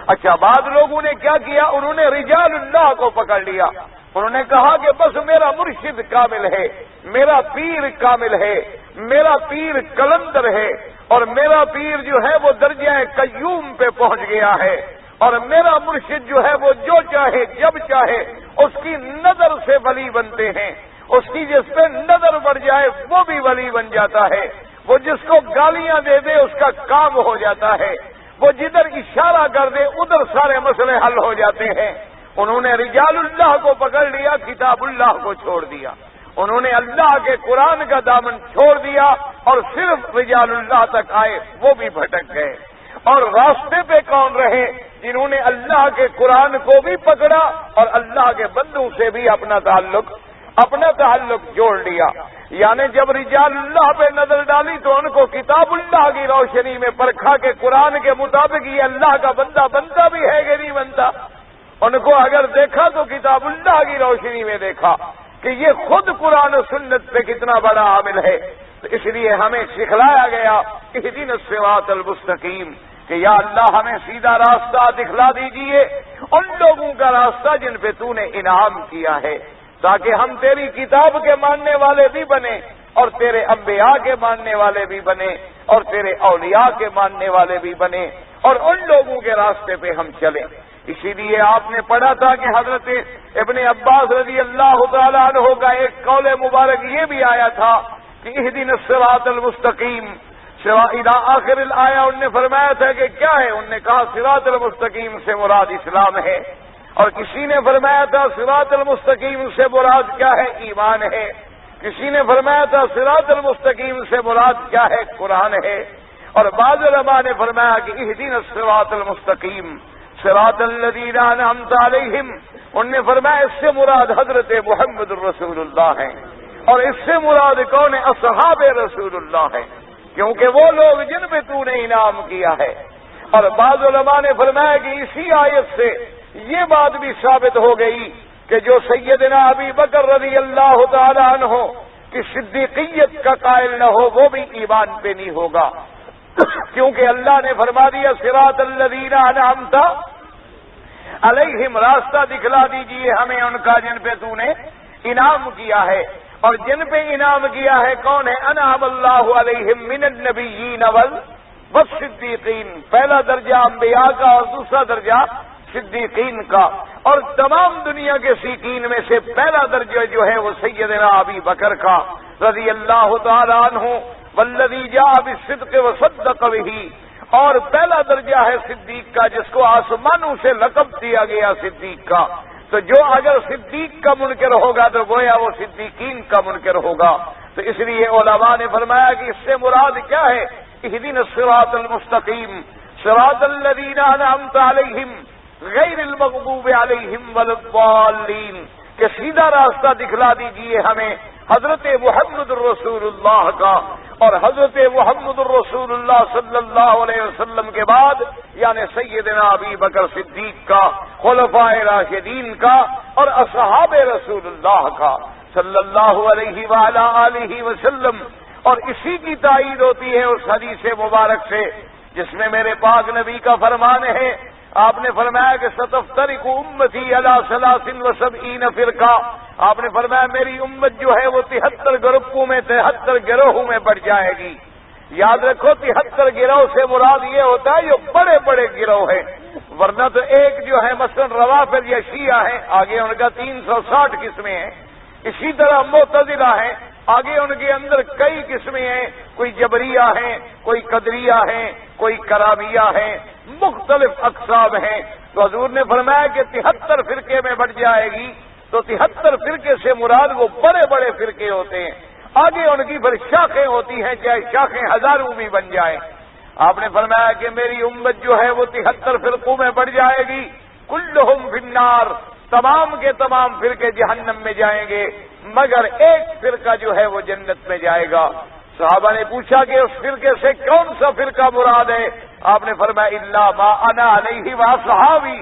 اچھا، بعض لوگوں نے کیا کیا؟ انہوں نے رجال اللہ کو پکڑ لیا، انہوں نے کہا کہ بس میرا مرشد کامل ہے، میرا پیر کامل ہے، میرا پیر کلندر ہے، اور میرا پیر جو ہے وہ درجہ قیوم پہ پہنچ گیا ہے، اور میرا مرشد جو ہے وہ جو چاہے جب چاہے اس کی نظر سے ولی بنتے ہیں، اس کی جس پہ نظر پڑ جائے وہ بھی ولی بن جاتا ہے، وہ جس کو گالیاں دے دے اس کا کام ہو جاتا ہے، وہ جدھر اشارہ کر دے ادھر سارے مسئلے حل ہو جاتے ہیں۔ انہوں نے رجال اللہ کو پکڑ لیا، کتاب اللہ کو چھوڑ دیا، انہوں نے اللہ کے قرآن کا دامن چھوڑ دیا اور صرف رجال اللہ تک آئے، وہ بھی بھٹک گئے۔ اور راستے پہ کون رہے؟ جنہوں نے اللہ کے قرآن کو بھی پکڑا اور اللہ کے بندوں سے بھی اپنا تعلق جوڑ لیا۔ یعنی جب رجال اللہ پہ نظر ڈالی تو ان کو کتاب اللہ کی روشنی میں پرکھا کہ قرآن کے مطابق یہ اللہ کا بندہ بنتا بھی ہے کہ نہیں بنتا۔ ان کو اگر دیکھا تو کتاب اللہ کی روشنی میں دیکھا کہ یہ خود قرآن و سنت پہ کتنا بڑا عامل ہے۔ تو اس لیے ہمیں سکھلایا گیا اہدنا الصراط المستقیم، کہ یا اللہ ہمیں سیدھا راستہ دکھلا دیجئے، ان لوگوں کا راستہ جن پہ تو نے انعام کیا ہے، تاکہ ہم تیری کتاب کے ماننے والے بھی بنے اور تیرے انبیاء کے ماننے والے بھی بنے اور تیرے اولیاء کے ماننے والے بھی بنے اور ان لوگوں کے راستے پہ ہم چلیں۔ اسی لیے آپ نے پڑھا تھا کہ حضرت ابن عباس رضی اللہ تعالیٰ عنہ کا ایک قول مبارک یہ بھی آیا تھا کہ اہدنا الصراط المستقیم الى آخر الآیہ، انہوں نے فرمایا تھا کہ کیا ہے؟ انہوں نے کہا صراط المستقیم سے مراد اسلام ہے، اور کسی نے فرمایا تھا صراط المستقیم سے مراد کیا ہے؟ ایمان ہے، کسی نے فرمایا تھا صراط المستقیم سے مراد کیا ہے؟ قرآن ہے، اور بعض علماء نے فرمایا کہ اہدنا الصراط المستقیم صراط الذین انعمت علیہم، انہوں نے فرمایا اس سے مراد حضرت محمد الرسول اللہ ہیں، اور اس سے مراد کون ہے؟ اصحاب رسول اللہ ہیں، کیونکہ وہ لوگ جن پہ تو نے انعام کیا ہے۔ اور بعض علماء نے فرمایا کہ اسی آیت سے یہ بات بھی ثابت ہو گئی کہ جو سیدنا ابی بکر رضی اللہ تعالی عنہ کی صدیقیت کا قائل نہ ہو وہ بھی ایمان پہ نہیں ہوگا، کیونکہ اللہ نے فرما دیا صراط الذین انعمت علیہم، راستہ دکھلا دیجئے ہمیں ان کا جن پہ تو نے انعام کیا ہے، اور جن پہ انعام کیا ہے کون ہے؟ انعم اللہ علیہم من النبیین والصدیقین، پہلا درجہ انبیاء کا اور دوسرا درجہ صدیقین کا، اور تمام دنیا کے صدیقین میں سے پہلا درجہ جو ہے وہ سیدنا ابی بکر کا رضی اللہ تعالی عنہ، والذی جاء بالصدق وصدق بہ، اور پہلا درجہ ہے صدیق کا جس کو آسمانوں سے لقب دیا گیا صدیق کا۔ تو جو اگر صدیق کا منکر ہوگا تو گویا وہ صدیقین کا منکر ہوگا۔ تو تو اس لیے علماء نے فرمایا کہ اس سے مراد کیا ہے؟ اہدنا الصراط المستقیم صراط الذین انعمت علیہم غیر المغضوب علیہم ولا الضالین، کہ سیدھا راستہ دکھلا دیجئے ہمیں حضرت محمد الرسول اللہ کا، اور حضرت محمد الرسول اللہ صلی اللہ علیہ وسلم کے بعد یعنی سیدنا ابی بکر صدیق کا، خلفائے راشدین کا، اور اصحاب رسول اللہ کا صلی اللہ علیہ وعلی آلہ وسلم۔ اور اسی کی تائید ہوتی ہے اس حدیث مبارک سے جس میں میرے پاک نبی کا فرمان ہے، آپ نے فرمایا کہ ستفترق امتی علی 73 فرقہ، آپ نے فرمایا میری امت جو ہے وہ 73 گروپوں میں 73 گروہوں میں بڑھ جائے گی۔ یاد رکھو 73 گروہ سے مراد یہ ہوتا ہے جو بڑے بڑے گروہ ہیں، ورنہ تو ایک جو ہے مثلا روافض یا شیعہ ہیں، آگے ان کا 360 قسمیں ہیں۔ اسی طرح معتزلہ ہیں، آگے ان کے اندر کئی قسمیں ہیں، کوئی جبریہ ہیں، کوئی قدریہ ہیں، کوئی کرامیہ ہیں، مختلف اقسام ہیں۔ تو حضور نے فرمایا کہ 73 فرقے میں بڑھ جائے گی، تو 73 فرقے سے مراد وہ بڑے بڑے فرقے ہوتے ہیں، آگے ان کی پھر شاخیں ہوتی ہیں، چاہے شاخیں ہزاروں بھی بن جائیں۔ آپ نے فرمایا کہ میری امت جو ہے وہ 73 فرقوں میں بڑھ جائے گی، کلہم فی النار، تمام کے تمام فرقے جہنم میں جائیں گے مگر ایک فرقہ جو ہے وہ جنت میں جائے گا۔ صحابہ نے پوچھا کہ اس فرقے سے کون سا فرقہ مراد ہے؟ آپ نے فرمایا الا ما انا علیہ واصحابی،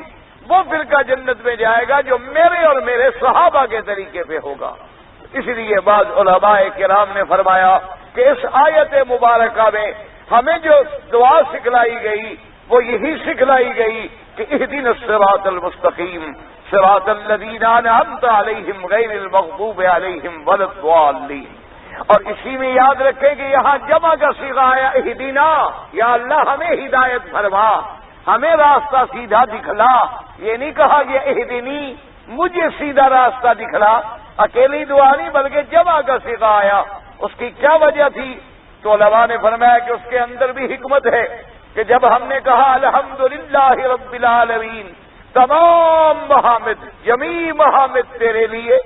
وہ فرقہ جنت میں جائے گا جو میرے اور میرے صحابہ کے طریقے پہ ہوگا۔ اس لیے بعض علماء کرام نے فرمایا کہ اس آیت مبارکہ میں ہمیں جو دعا سکھلائی گئی وہ یہی سکھلائی گئی کہ اہدنا الصراط المستقیم صراط الذین انعمت علیہم غیر المغضوب علیہم ولا الضالین۔ اور اسی میں یاد رکھیں کہ یہاں جمع کا صیغہ آیا اہدنا، یا اللہ ہمیں ہدایت فرما، ہمیں راستہ سیدھا دکھلا۔ یہ نہیں کہا کہ اہدنی، مجھے سیدھا راستہ دکھلا، اکیلی دعا نہیں بلکہ جمع کا صیغہ آیا۔ اس کی کیا وجہ تھی؟ تو علماء نے فرمایا کہ اس کے اندر بھی حکمت ہے کہ جب ہم نے کہا الحمدللہ رب العالمین، تمام محامد، جمیع محامد تیرے لیے،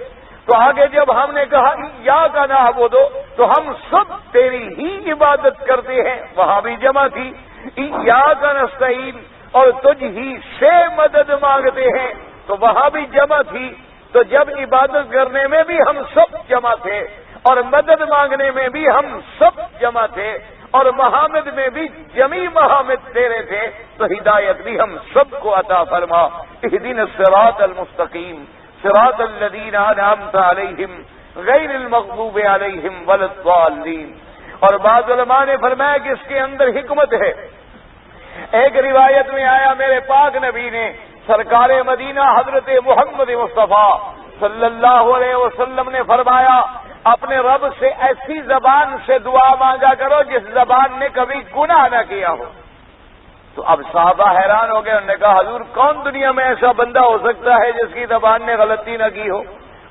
تو آگے جب ہم نے کہا ایاک نعبد، تو ہم سب تیری ہی عبادت کرتے ہیں، وہاں بھی جمع تھی۔ ایاک نستعین، اور تجھ ہی سے مدد مانگتے ہیں، تو وہاں بھی جمع تھی۔ تو جب عبادت کرنے میں بھی ہم سب جمع تھے اور مدد مانگنے میں بھی ہم سب جمع تھے اور محامد میں بھی جمیع محامد تیرے تھے، تو ہدایت بھی ہم سب کو عطا فرما۔ اہدنا الصراط المستقیم صراط الذین انعمت علیہم غیر المغضوب علیہم ولا الضالین۔ اور بعض علماء نے فرمایا کہ اس کے اندر حکمت ہے۔ ایک روایت میں آیا میرے پاک نبی نے سرکار مدینہ حضرت محمد مصطفیٰ صلی اللہ علیہ وسلم نے فرمایا اپنے رب سے ایسی زبان سے دعا مانگا کرو جس زبان نے کبھی گناہ نہ کیا ہو۔ تو اب صحابہ حیران ہو گئے، انہوں نے کہا حضور کون دنیا میں ایسا بندہ ہو سکتا ہے جس کی زبان نے غلطی نہ کی ہو؟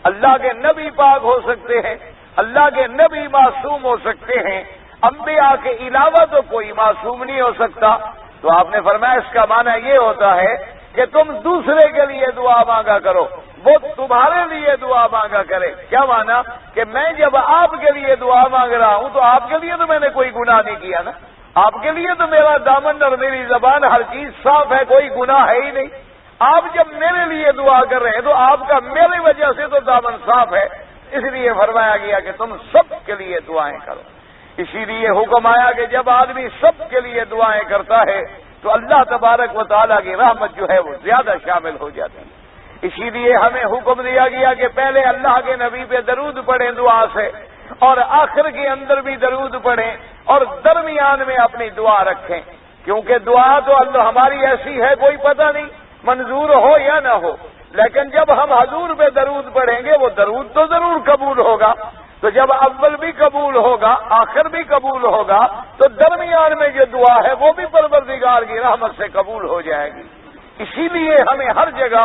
اللہ کے نبی پاک ہو سکتے ہیں، اللہ کے نبی معصوم ہو سکتے ہیں، انبیاء کے علاوہ تو کوئی معصوم نہیں ہو سکتا۔ تو آپ نے فرمایا اس کا معنی یہ ہوتا ہے کہ تم دوسرے کے لیے دعا مانگا کرو، وہ تمہارے لیے دعا مانگا کرے۔ کیا مانا؟ کہ میں جب آپ کے لیے دعا مانگ رہا ہوں تو آپ کے لیے تو میں نے کوئی گناہ نہیں کیا نا، آپ کے لیے تو میرا دامن اور میری زبان ہر چیز صاف ہے، کوئی گناہ ہے ہی نہیں۔ آپ جب میرے لیے دعا کر رہے ہیں تو آپ کا میری وجہ سے تو دامن صاف ہے، اس لیے فرمایا گیا کہ تم سب کے لیے دعائیں کرو۔ اسی لیے حکم آیا کہ جب آدمی سب کے لیے دعائیں کرتا ہے تو اللہ تبارک و تعالیٰ کی رحمت جو ہے وہ زیادہ شامل ہو جاتی ہے۔ اسی لیے ہمیں حکم دیا گیا کہ پہلے اللہ کے نبی پہ درود پڑھیں دعا سے، اور آخر کے اندر بھی درود پڑھیں، اور درمیان میں اپنی دعا رکھیں، کیونکہ دعا تو اللہ ہماری ایسی ہے کوئی پتہ نہیں منظور ہو یا نہ ہو، لیکن جب ہم حضور پہ درود پڑھیں گے وہ درود تو ضرور قبول ہوگا۔ تو جب اول بھی قبول ہوگا آخر بھی قبول ہوگا تو درمیان میں جو دعا ہے وہ بھی پروردگار کی رحمت سے قبول ہو جائے گی۔ اسی لیے ہمیں ہر جگہ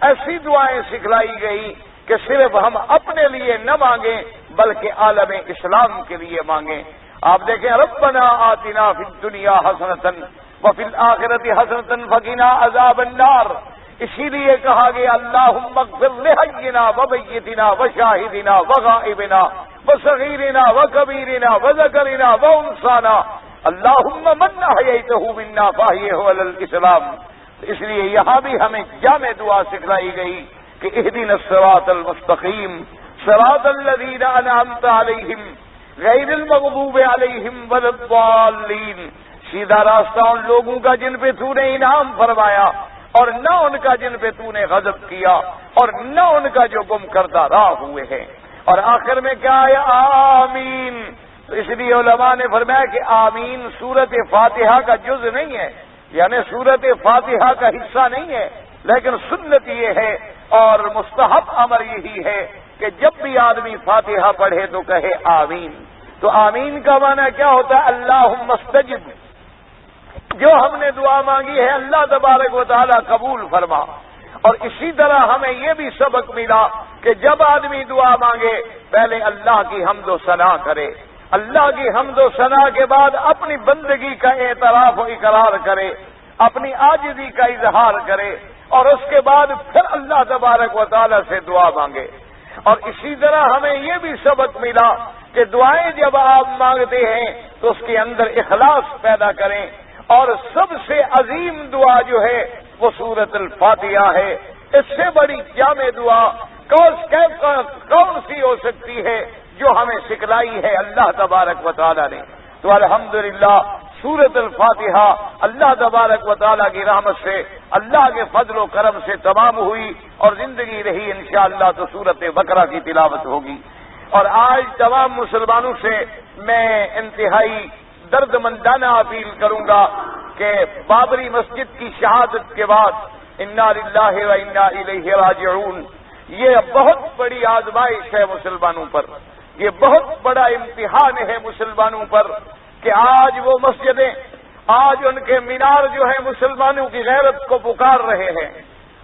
ایسی دعائیں سکھلائی گئی کہ صرف ہم اپنے لیے نہ مانگیں بلکہ عالم اسلام کے لیے مانگیں۔ آپ دیکھیں ربنا آتنا فی الدنیا حسنۃ وفی الآخرۃ حسنۃ وقنا عذاب النار۔ اسی لیے کہا گیا اللہم اغفر لحینا ومیتنا وشاہدنا وغائبنا وصغيرنا وكبيرنا وذكرنا وانثانا اللهم من احييته منا فاحيه على الاسلام. اس لیے یہاں بھی ہمیں جامع دعا سکھلائی گئی کہ اهدنا الصراط المستقیم صراط الذین انعمت علیہم غیر المغضوب علیہم ولا الضالین. سیدھا راستہ ان لوگوں کا جن پہ تو نے انعام فرمایا اور نہ ان کا جن پہ تو نے غضب کیا اور نہ ان کا جو گم کردہ راہ ہوئے ہیں. اور آخر میں کیا آیا؟ آمین. تو اس لیے علماء نے فرمایا کہ آمین سورت فاتحہ کا جز نہیں ہے، یعنی سورت فاتحہ کا حصہ نہیں ہے، لیکن سنت یہ ہے اور مستحب امر یہی ہے کہ جب بھی آدمی فاتحہ پڑھے تو کہے آمین. تو آمین کا معنی کیا ہوتا ہے؟ اللہم استجب، جو ہم نے دعا مانگی ہے اللہ تبارک و تعالی قبول فرما. اور اسی طرح ہمیں یہ بھی سبق ملا کہ جب آدمی دعا مانگے پہلے اللہ کی حمد و ثنا کرے، اللہ کی حمد و ثنا کے بعد اپنی بندگی کا اعتراف و اقرار کرے، اپنی عاجزی کا اظہار کرے اور اس کے بعد پھر اللہ تبارک و تعالی سے دعا مانگے. اور اسی طرح ہمیں یہ بھی سبق ملا کہ دعائیں جب آپ مانگتے ہیں تو اس کے اندر اخلاص پیدا کریں. اور سب سے عظیم دعا جو ہے وہ سورۃ الفاتحہ ہے. اس سے بڑی جامع دعا کون سی ہو سکتی ہے جو ہمیں سکھلائی ہے اللہ تبارک و تعالی نے. تو الحمدللہ سورۃ الفاتحہ اللہ تبارک و تعالی کی رحمت سے، اللہ کے فضل و کرم سے تمام ہوئی اور زندگی رہی انشاءاللہ تو سورۃ بقرہ کی تلاوت ہوگی. اور آج تمام مسلمانوں سے میں انتہائی درد مندانہ اپیل کروں گا کہ بابری مسجد کی شہادت کے بعد انا للہ و انا الیہ راجعون، یہ بہت بڑی آزمائش ہے مسلمانوں پر، یہ بہت بڑا امتحان ہے مسلمانوں پر کہ آج وہ مسجدیں، آج ان کے مینار جو ہے مسلمانوں کی غیرت کو پکار رہے ہیں.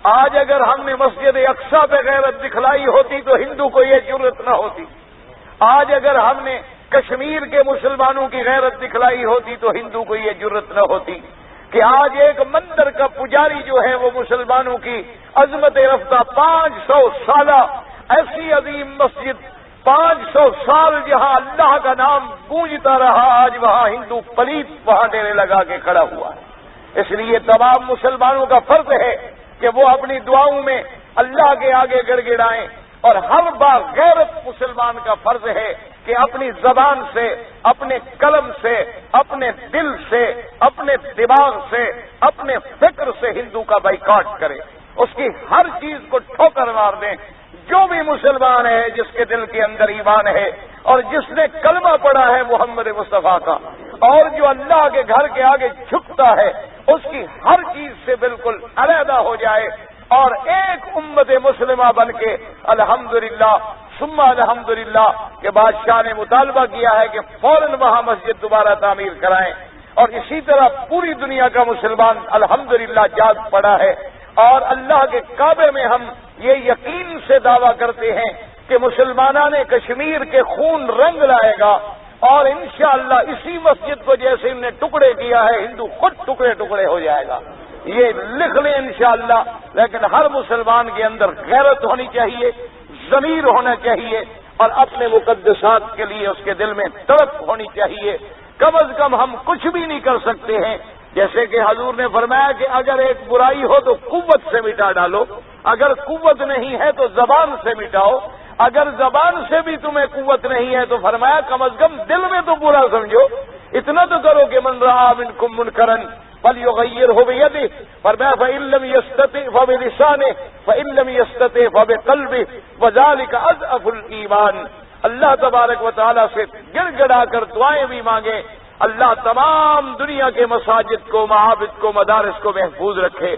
آج اگر ہم نے مسجد اقصی پہ غیرت دکھلائی ہوتی تو ہندو کو یہ جرأت نہ ہوتی. آج اگر ہم نے کشمیر کے مسلمانوں کی غیرت دکھلائی ہوتی تو ہندو کو یہ جرأت نہ ہوتی کہ آج ایک مندر کا پجاری جو ہے وہ مسلمانوں کی عظمت رفتہ 500 سالہ ایسی عظیم مسجد، 500 سال جہاں اللہ کا نام گونجتا رہا، آج وہاں ہندو پلیت وہاں ڈیرے لگا کے کھڑا ہوا ہے. اس لیے تمام مسلمانوں کا فرض ہے کہ وہ اپنی دعاؤں میں اللہ کے آگے گڑ گڑائیں. اور ہر بار غیرت مسلمان کا فرض ہے کہ اپنی زبان سے، اپنے قلم سے، اپنے دل سے، اپنے دماغ سے، اپنے فکر سے ہندو کا بائیکاٹ کرے، اس کی ہر چیز کو ٹھوکر مار دیں. جو بھی مسلمان ہے جس کے دل کے اندر ایمان ہے اور جس نے کلمہ پڑھا ہے محمد مصطفیٰ کا اور جو اللہ کے گھر کے آگے جھکتا ہے، اس کی ہر چیز سے بالکل علیحدہ ہو جائے اور ایک امت مسلمہ بن کے الحمدللہ ثم الحمدللہ کہ بادشاہ نے مطالبہ کیا ہے کہ فوراً وہاں مسجد دوبارہ تعمیر کرائیں. اور اسی طرح پوری دنیا کا مسلمان الحمدللہ جاگ پڑا ہے. اور اللہ کے کعبے میں ہم یہ یقین سے دعویٰ کرتے ہیں کہ مسلمانان کشمیر کے خون رنگ لائے گا اور انشاءاللہ اسی مسجد کو جیسے انہیں ٹکڑے کیا ہے ہندو خود ٹکڑے ٹکڑے ہو جائے گا. یہ لکھ لیں انشاءاللہ. لیکن ہر مسلمان کے اندر غیرت ہونی چاہیے، ضمیر ہونا چاہیے اور اپنے مقدسات کے لیے اس کے دل میں تڑپ ہونی چاہیے. کم از کم ہم کچھ بھی نہیں کر سکتے ہیں، جیسے کہ حضور نے فرمایا کہ اگر ایک برائی ہو تو قوت سے مٹا ڈالو، اگر قوت نہیں ہے تو زبان سے مٹاؤ، اگر زبان سے بھی تمہیں قوت نہیں ہے تو فرمایا کم از کم دل میں تو برا سمجھو. اتنا تو کرو کہ من رأى منكم منكرا فليغيره بيده فرمایا فإن لم يستطع فبلسانه فإن لم يستطع فبقلبه وذلك أضعف الإيمان. اللہ تبارک و تعالیٰ سے گڑ گڑا کر دعائیں بھی مانگیں. اللہ تمام دنیا کے مساجد کو، معابد کو، مدارس کو محفوظ رکھے.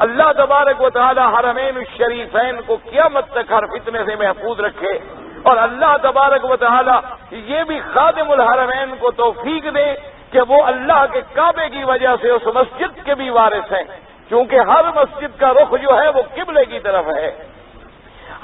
اللہ تبارک و تعالیٰ حرمین الشریفین کو قیامت تک ہر فتنے سے محفوظ رکھے. اور اللہ تبارک و تعالیٰ یہ بھی خادم الحرمین کو توفیق دے کہ وہ اللہ کے کعبے کی وجہ سے اس مسجد کے بھی وارث ہیں، کیونکہ ہر مسجد کا رخ جو ہے وہ قبلے کی طرف ہے.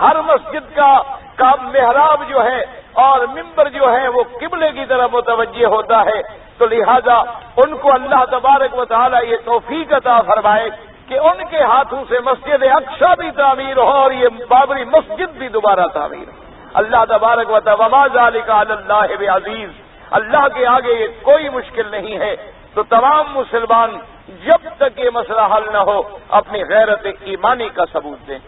ہر مسجد کا محراب جو ہے اور ممبر جو ہے وہ قبلے کی طرف متوجہ ہوتا ہے. تو لہذا ان کو اللہ تبارک و تعالیٰ یہ توفیق عطا فرمائے کہ ان کے ہاتھوں سے مسجد اقصی بھی تعمیر ہو اور یہ بابری مسجد بھی دوبارہ تعمیر ہو. اللہ تبارک و تعالی وما ذالک علی اللہ بعزیز، اللہ کے آگے یہ کوئی مشکل نہیں ہے۔ تو تمام مسلمان جب تک یہ مسئلہ حل نہ ہو اپنی غیرت ایمانی کا ثبوت دیں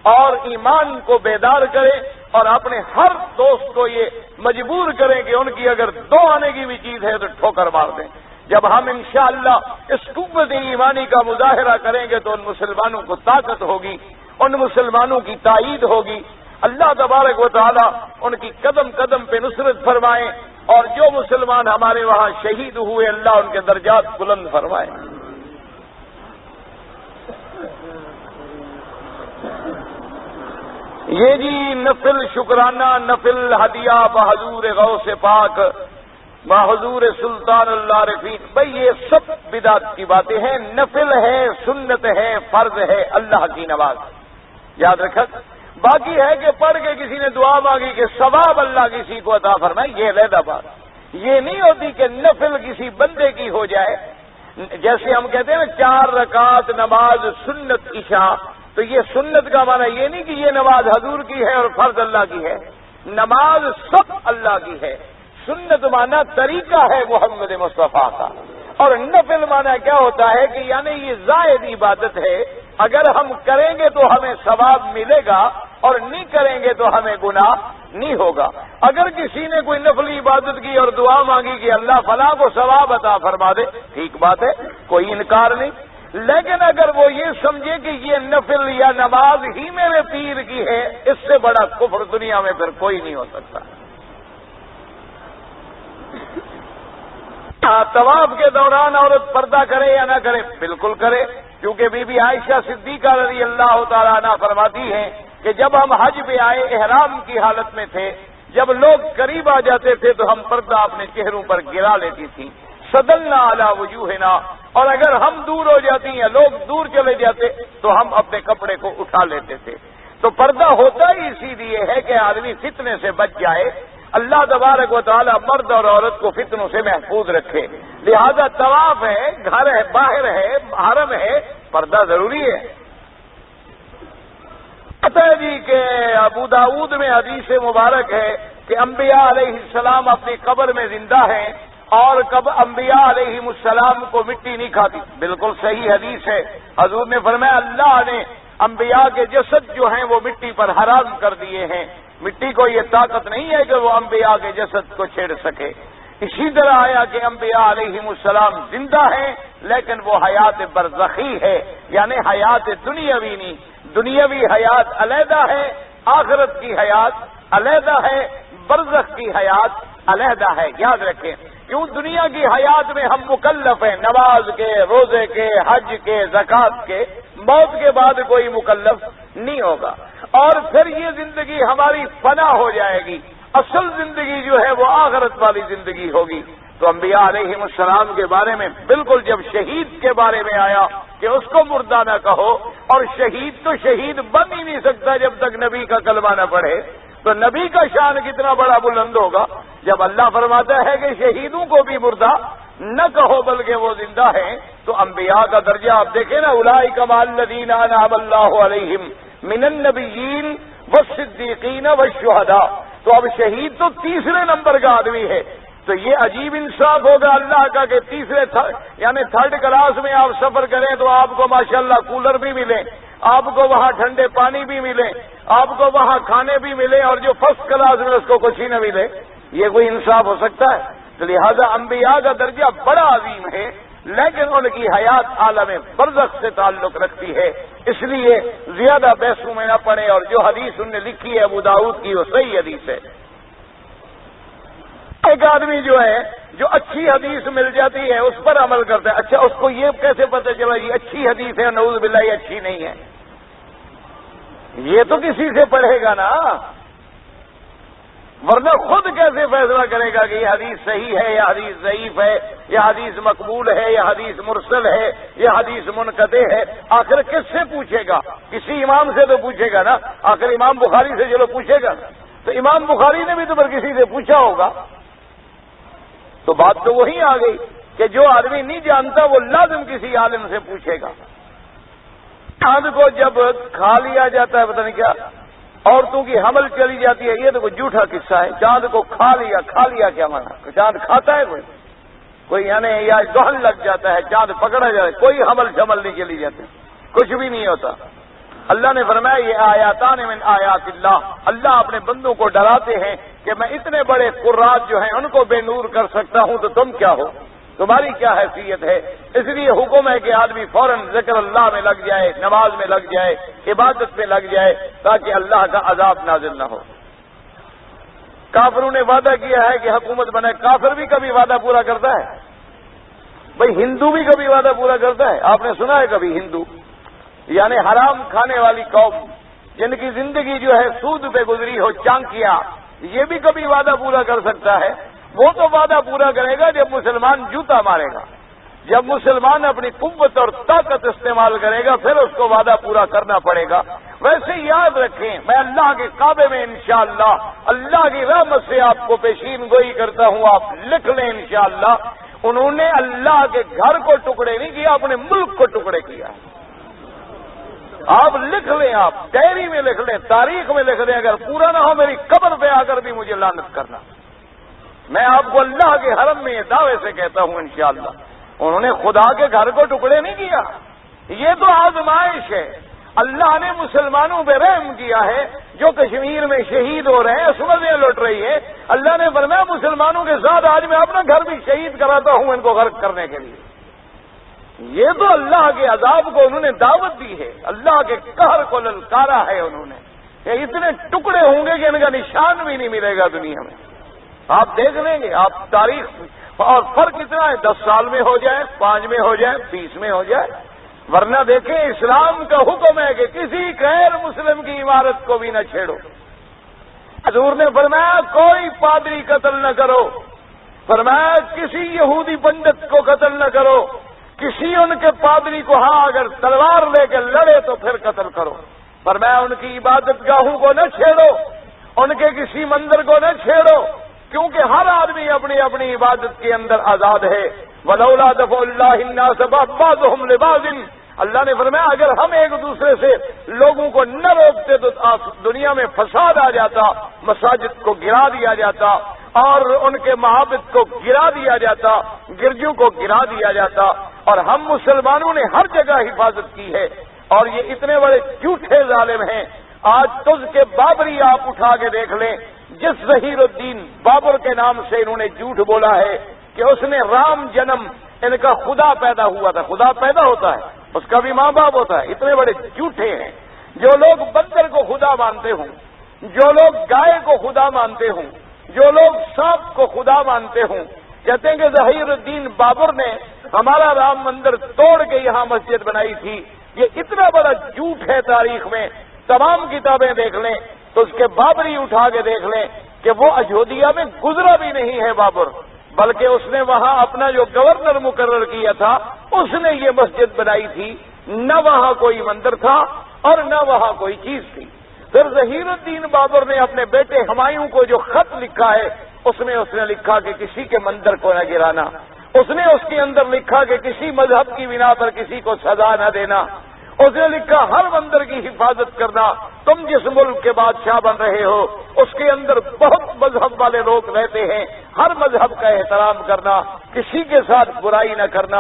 اور ایمان کو بیدار کریں، اور اپنے ہر دوست کو یہ مجبور کریں کہ ان کی اگر دو آنے کی بھی چیز ہے تو ٹھوکر مار دیں۔ جب ہم انشاءاللہ اس قوت ایمانی کا مظاہرہ کریں گے تو ان مسلمانوں کو طاقت ہوگی، ان مسلمانوں کی تائید ہوگی۔ اللہ تبارک و تعالی ان کی قدم قدم پہ نصرت فرمائیں، اور جو مسلمان ہمارے وہاں شہید ہوئے اللہ ان کے درجات بلند فرمائے۔ یہ جی نفل شکرانہ، نفل ہدیہ بحضور غوث پاک، بحضور سلطان اللہ رفیق، بھئی یہ سب بدعت کی باتیں ہیں۔ نفل ہے، سنت ہے، فرض ہے، اللہ کی نماز، یاد رکھا۔ باقی ہے کہ پڑھ کے کسی نے دعا مانگی کہ ثواب اللہ کسی کو عطا فرمائے، یہ علیحدہ بات۔ یہ نہیں ہوتی کہ نفل کسی بندے کی ہو جائے، جیسے ہم کہتے ہیں نا 4 رکعت نماز سنت عشاء، تو یہ سنت کا معنی یہ نہیں کہ یہ نماز حضور کی ہے اور فرض اللہ کی ہے، نماز سب اللہ کی ہے۔ سنت معنی طریقہ ہے محمد مصطفیٰ کا، اور نفل معنی کیا ہوتا ہے کہ یعنی یہ زائد عبادت ہے، اگر ہم کریں گے تو ہمیں ثواب ملے گا اور نہیں کریں گے تو ہمیں گناہ نہیں ہوگا۔ اگر کسی نے کوئی نفلی عبادت کی اور دعا مانگی کہ اللہ فلاں کو ثواب عطا فرما دے، ٹھیک بات ہے، کوئی انکار نہیں، لیکن اگر وہ یہ سمجھے کہ یہ نفل یا نماز ہی میرے پیر کی ہے، اس سے بڑا کفر دنیا میں پھر کوئی نہیں ہو سکتا۔ طواف کے دوران عورت پردہ کرے یا نہ کرے؟ بالکل کرے، کیونکہ بی بی عائشہ صدیقہ رضی اللہ تعالیٰ عنہ فرماتی ہیں کہ جب ہم حج پہ آئے احرام کی حالت میں تھے، جب لوگ قریب آ جاتے تھے تو ہم پردہ اپنے چہروں پر گرا لیتی تھیں، صدلنا علی وجوہنا، اور اگر ہم دور ہو جاتی یا لوگ دور چلے جاتے تو ہم اپنے کپڑے کو اٹھا لیتے تھے۔ تو پردہ ہوتا ہی اسی لیے ہے کہ آدمی فتنے سے بچ جائے، اللہ تبارک و تعالی مرد اور عورت کو فتنوں سے محفوظ رکھے، لہذا طواف ہے، گھر ہے، باہر ہے، حرم ہے، پردہ ضروری ہے۔ پتہ ہے جی کہ ابو داؤد میں حدیث مبارک ہے کہ انبیاء علیہ السلام اپنی قبر میں زندہ ہیں اور کب انبیاء علیہ السلام کو مٹی نہیں کھاتی، بالکل صحیح حدیث ہے۔ حضور نے فرمایا اللہ نے انبیاء کے جسد جو ہیں وہ مٹی پر حرام کر دیے ہیں، مٹی کو یہ طاقت نہیں ہے کہ وہ انبیاء کے جسد کو چھیڑ سکے۔ اسی طرح آیا کہ انبیاء علیہ السلام زندہ ہیں لیکن وہ حیات برزخی ہے، یعنی حیات دنیاوی نہیں، دنیاوی حیات علیحدہ ہے، آخرت کی حیات علیحدہ ہے، برزخ کی حیات علیحدہ ہے، یاد رکھیں۔ کیوں دنیا کی حیات میں ہم مکلف ہیں، نماز کے، روزے کے، حج کے، زکوٰۃ کے، موت کے بعد کوئی مکلف نہیں ہوگا، اور پھر یہ زندگی ہماری فنا ہو جائے گی، اصل زندگی جو ہے وہ آخرت والی زندگی ہوگی۔ تو انبیاء علیہ السلام کے بارے میں بالکل جب شہید کے بارے میں آیا کہ اس کو مردہ نہ کہو، اور شہید تو شہید بن ہی نہیں سکتا جب تک نبی کا کلمہ نہ پڑھے، تو نبی کا شان کتنا بڑا بلند ہوگا جب اللہ فرماتا ہے کہ شہیدوں کو بھی مردہ نہ کہو بلکہ وہ زندہ ہیں۔ تو انبیاء کا درجہ آپ دیکھیں نا، اولئک مع الذین انعم اللہ علیہم من النبیین والصدیقین والشہداء، تو اب شہید تو تیسرے نمبر کا آدمی ہے۔ تو یہ عجیب انصاف ہوگا اللہ کا کہ تیسرے یعنی 3rd کلاس میں آپ سفر کریں تو آپ کو ماشاءاللہ کولر بھی ملے، آپ کو وہاں ٹھنڈے پانی بھی ملے، آپ کو وہاں کھانے بھی ملے، اور جو 1st کلاس میں اس کو کچھ ہی نہ ملے، یہ کوئی انصاف ہو سکتا ہے؟ تو لہذا انبیاء کا درجہ بڑا عظیم ہے، لیکن ان کی حیات عالم برزخ سے تعلق رکھتی ہے، اس لیے زیادہ بحثوں میں نہ پڑے، اور جو حدیث انہوں نے لکھی ہے ابو داؤد کی وہ صحیح حدیث ہے۔ ایک آدمی جو ہے جو اچھی حدیث مل جاتی ہے اس پر عمل کرتا ہے، اچھا اس کو یہ کیسے پتہ چلا یہ اچھی حدیث ہے، نعوذ باللہ یہ اچھی نہیں ہے؟ یہ تو کسی سے پڑھے گا نا، ورنہ خود کیسے فیصلہ کرے گا کہ یہ حدیث صحیح ہے یا حدیث ضعیف ہے یا حدیث مقبول ہے یا حدیث مرسل ہے یا حدیث منقطع ہے؟ آخر کس سے پوچھے گا؟ کسی امام سے تو پوچھے گا نا، آخر امام بخاری سے چلو پوچھے گا، تو امام بخاری نے بھی تو کسی سے پوچھا ہوگا۔ تو بات تو وہی آ گئی کہ جو آدمی نہیں جانتا وہ لازم کسی عالم سے پوچھے گا۔ چاند کو جب کھا لیا جاتا ہے، پتہ نہیں کیا عورتوں کی حمل چلی جاتی ہے، یہ تو کوئی جھوٹا قصہ ہے. چاند کو کھا لیا کیا مانا؟ چاند کھاتا ہے کوئی یعنی یا دہن لگ جاتا ہے، چاند پکڑا جاتا ہے، کوئی حمل شمل نہیں چلی جاتی، کچھ بھی نہیں ہوتا. اللہ نے فرمایا یہ آیاتان من آیات اللہ، اللہ اپنے بندوں کو ڈراتے ہیں کہ میں اتنے بڑے قرات جو ہیں ان کو بے نور کر سکتا ہوں، تو تم کیا ہو، تمہاری کیا حیثیت ہے. اس لیے حکم ہے کہ آدمی فوراً ذکر اللہ میں لگ جائے، نماز میں لگ جائے، عبادت میں لگ جائے، تاکہ اللہ کا عذاب نازل نہ ہو. کافروں نے وعدہ کیا ہے کہ حکومت بنائے. کافر بھی کبھی وعدہ پورا کرتا ہے؟ بھئی ہندو بھی کبھی وعدہ پورا کرتا ہے؟ آپ نے سنا ہے کبھی ہندو یعنی حرام کھانے والی قوم جن کی زندگی جو ہے سود پہ گزری ہو، چانکیا، یہ بھی کبھی وعدہ پورا کر سکتا ہے؟ وہ تو وعدہ پورا کرے گا جب مسلمان جوتا مارے گا، جب مسلمان اپنی قوت اور طاقت استعمال کرے گا، پھر اس کو وعدہ پورا کرنا پڑے گا. ویسے یاد رکھیں، میں اللہ کے کعبے میں انشاءاللہ اللہ کی رحمت سے آپ کو پیشین گوئی کرتا ہوں، آپ لکھ لیں انشاءاللہ، انہوں نے اللہ کے گھر کو ٹکڑے نہیں کیا، اپنے ملک کو ٹکڑے کیا. آپ لکھ لیں، آپ ڈائری میں لکھ لیں، تاریخ میں لکھ لیں، اگر پورا نہ ہو میری قبر پہ آ کر بھی مجھے لعنت کرنا. میں آپ کو اللہ کے حرم میں یہ دعوے سے کہتا ہوں انشاءاللہ، انہوں نے خدا کے گھر کو ٹکڑے نہیں کیا. یہ تو آزمائش ہے. اللہ نے مسلمانوں پہ رحم کیا ہے، جو کشمیر میں شہید ہو رہے ہیں، عصمتیں لٹ رہی ہے. اللہ نے فرمایا مسلمانوں کے ساتھ آج میں اپنا گھر بھی شہید کراتا ہوں ان کو غرق کرنے کے لیے. یہ تو اللہ کے عذاب کو انہوں نے دعوت دی ہے، اللہ کے قہر کو للکارا ہے انہوں نے. یہ اتنے ٹکڑے ہوں گے کہ ان کا نشان بھی نہیں ملے گا دنیا میں. آپ دیکھ لیں گے، آپ تاریخ اور فرق اتنا ہے، 10 سال میں ہو جائے، 5 میں ہو جائے، 20 میں ہو جائے. ورنہ دیکھیں اسلام کا حکم ہے کہ کسی غیر مسلم کی عمارت کو بھی نہ چھیڑو. حضور نے فرمایا کوئی پادری قتل نہ کرو، فرمایا کسی یہودی پنڈت کو قتل نہ کرو، کسی ان کے پادری کو ہاں اگر تلوار لے کے لڑے تو پھر قتل کرو. فرمایا ان کی عبادت گاہوں کو نہ چھیڑو، ان کے کسی مندر کو نہ چھیڑو، کیونکہ ہر آدمی اپنی اپنی عبادت کے اندر آزاد ہے. وَلَوْلَا دَفْعُ اللَّهِ النَّاسَ بَعْضَهُمْ لِبَعْضٍ، اللہ نے فرمایا اگر ہم ایک دوسرے سے لوگوں کو نہ روکتے تو دنیا میں فساد آ جاتا، مساجد کو گرا دیا جاتا اور ان کے معابد کو گرا دیا جاتا، گرجوں کو گرا دیا جاتا. اور ہم مسلمانوں نے ہر جگہ حفاظت کی ہے. اور یہ اتنے بڑے جھوٹے ظالم ہیں. آج تجھ کے بابری آپ اٹھا کے دیکھ لیں، جس ظہیر الدین بابر کے نام سے انہوں نے جھوٹ بولا ہے کہ اس نے رام جنم ان کا خدا پیدا ہوا تھا. خدا پیدا ہوتا ہے، اس کا بھی ماں باپ ہوتا ہے. اتنے بڑے جھوٹے ہیں. جو لوگ بندر کو خدا مانتے ہوں، جو لوگ گائے کو خدا مانتے ہوں، جو لوگ سانپ کو خدا مانتے ہوں، کہتے ہیں کہ ظہیر الدین بابر نے ہمارا رام مندر توڑ کے یہاں مسجد بنائی تھی. یہ اتنا بڑا جھوٹ ہے. تاریخ میں تمام کتابیں دیکھ لیں تو اس کے بابری اٹھا کے دیکھ لیں کہ وہ اجودھیا میں گزرا بھی نہیں ہے بابر، بلکہ اس نے وہاں اپنا جو گورنر مقرر کیا تھا اس نے یہ مسجد بنائی تھی. نہ وہاں کوئی مندر تھا اور نہ وہاں کوئی چیز تھی. پھر ظہیر الدین بابر نے اپنے بیٹے ہمایوں کو جو خط لکھا ہے اس نے لکھا کہ کسی کے مندر کو نہ گرانا. اس نے اس کے اندر لکھا کہ کسی مذہب کی بنا پر کسی کو سزا نہ دینا. اس نے لکھا ہر مندر کی حفاظت کرنا. تم جس ملک کے بادشاہ بن رہے ہو اس کے اندر بہت مذہب والے لوگ رہتے ہیں، ہر مذہب کا احترام کرنا، کسی کے ساتھ برائی نہ کرنا.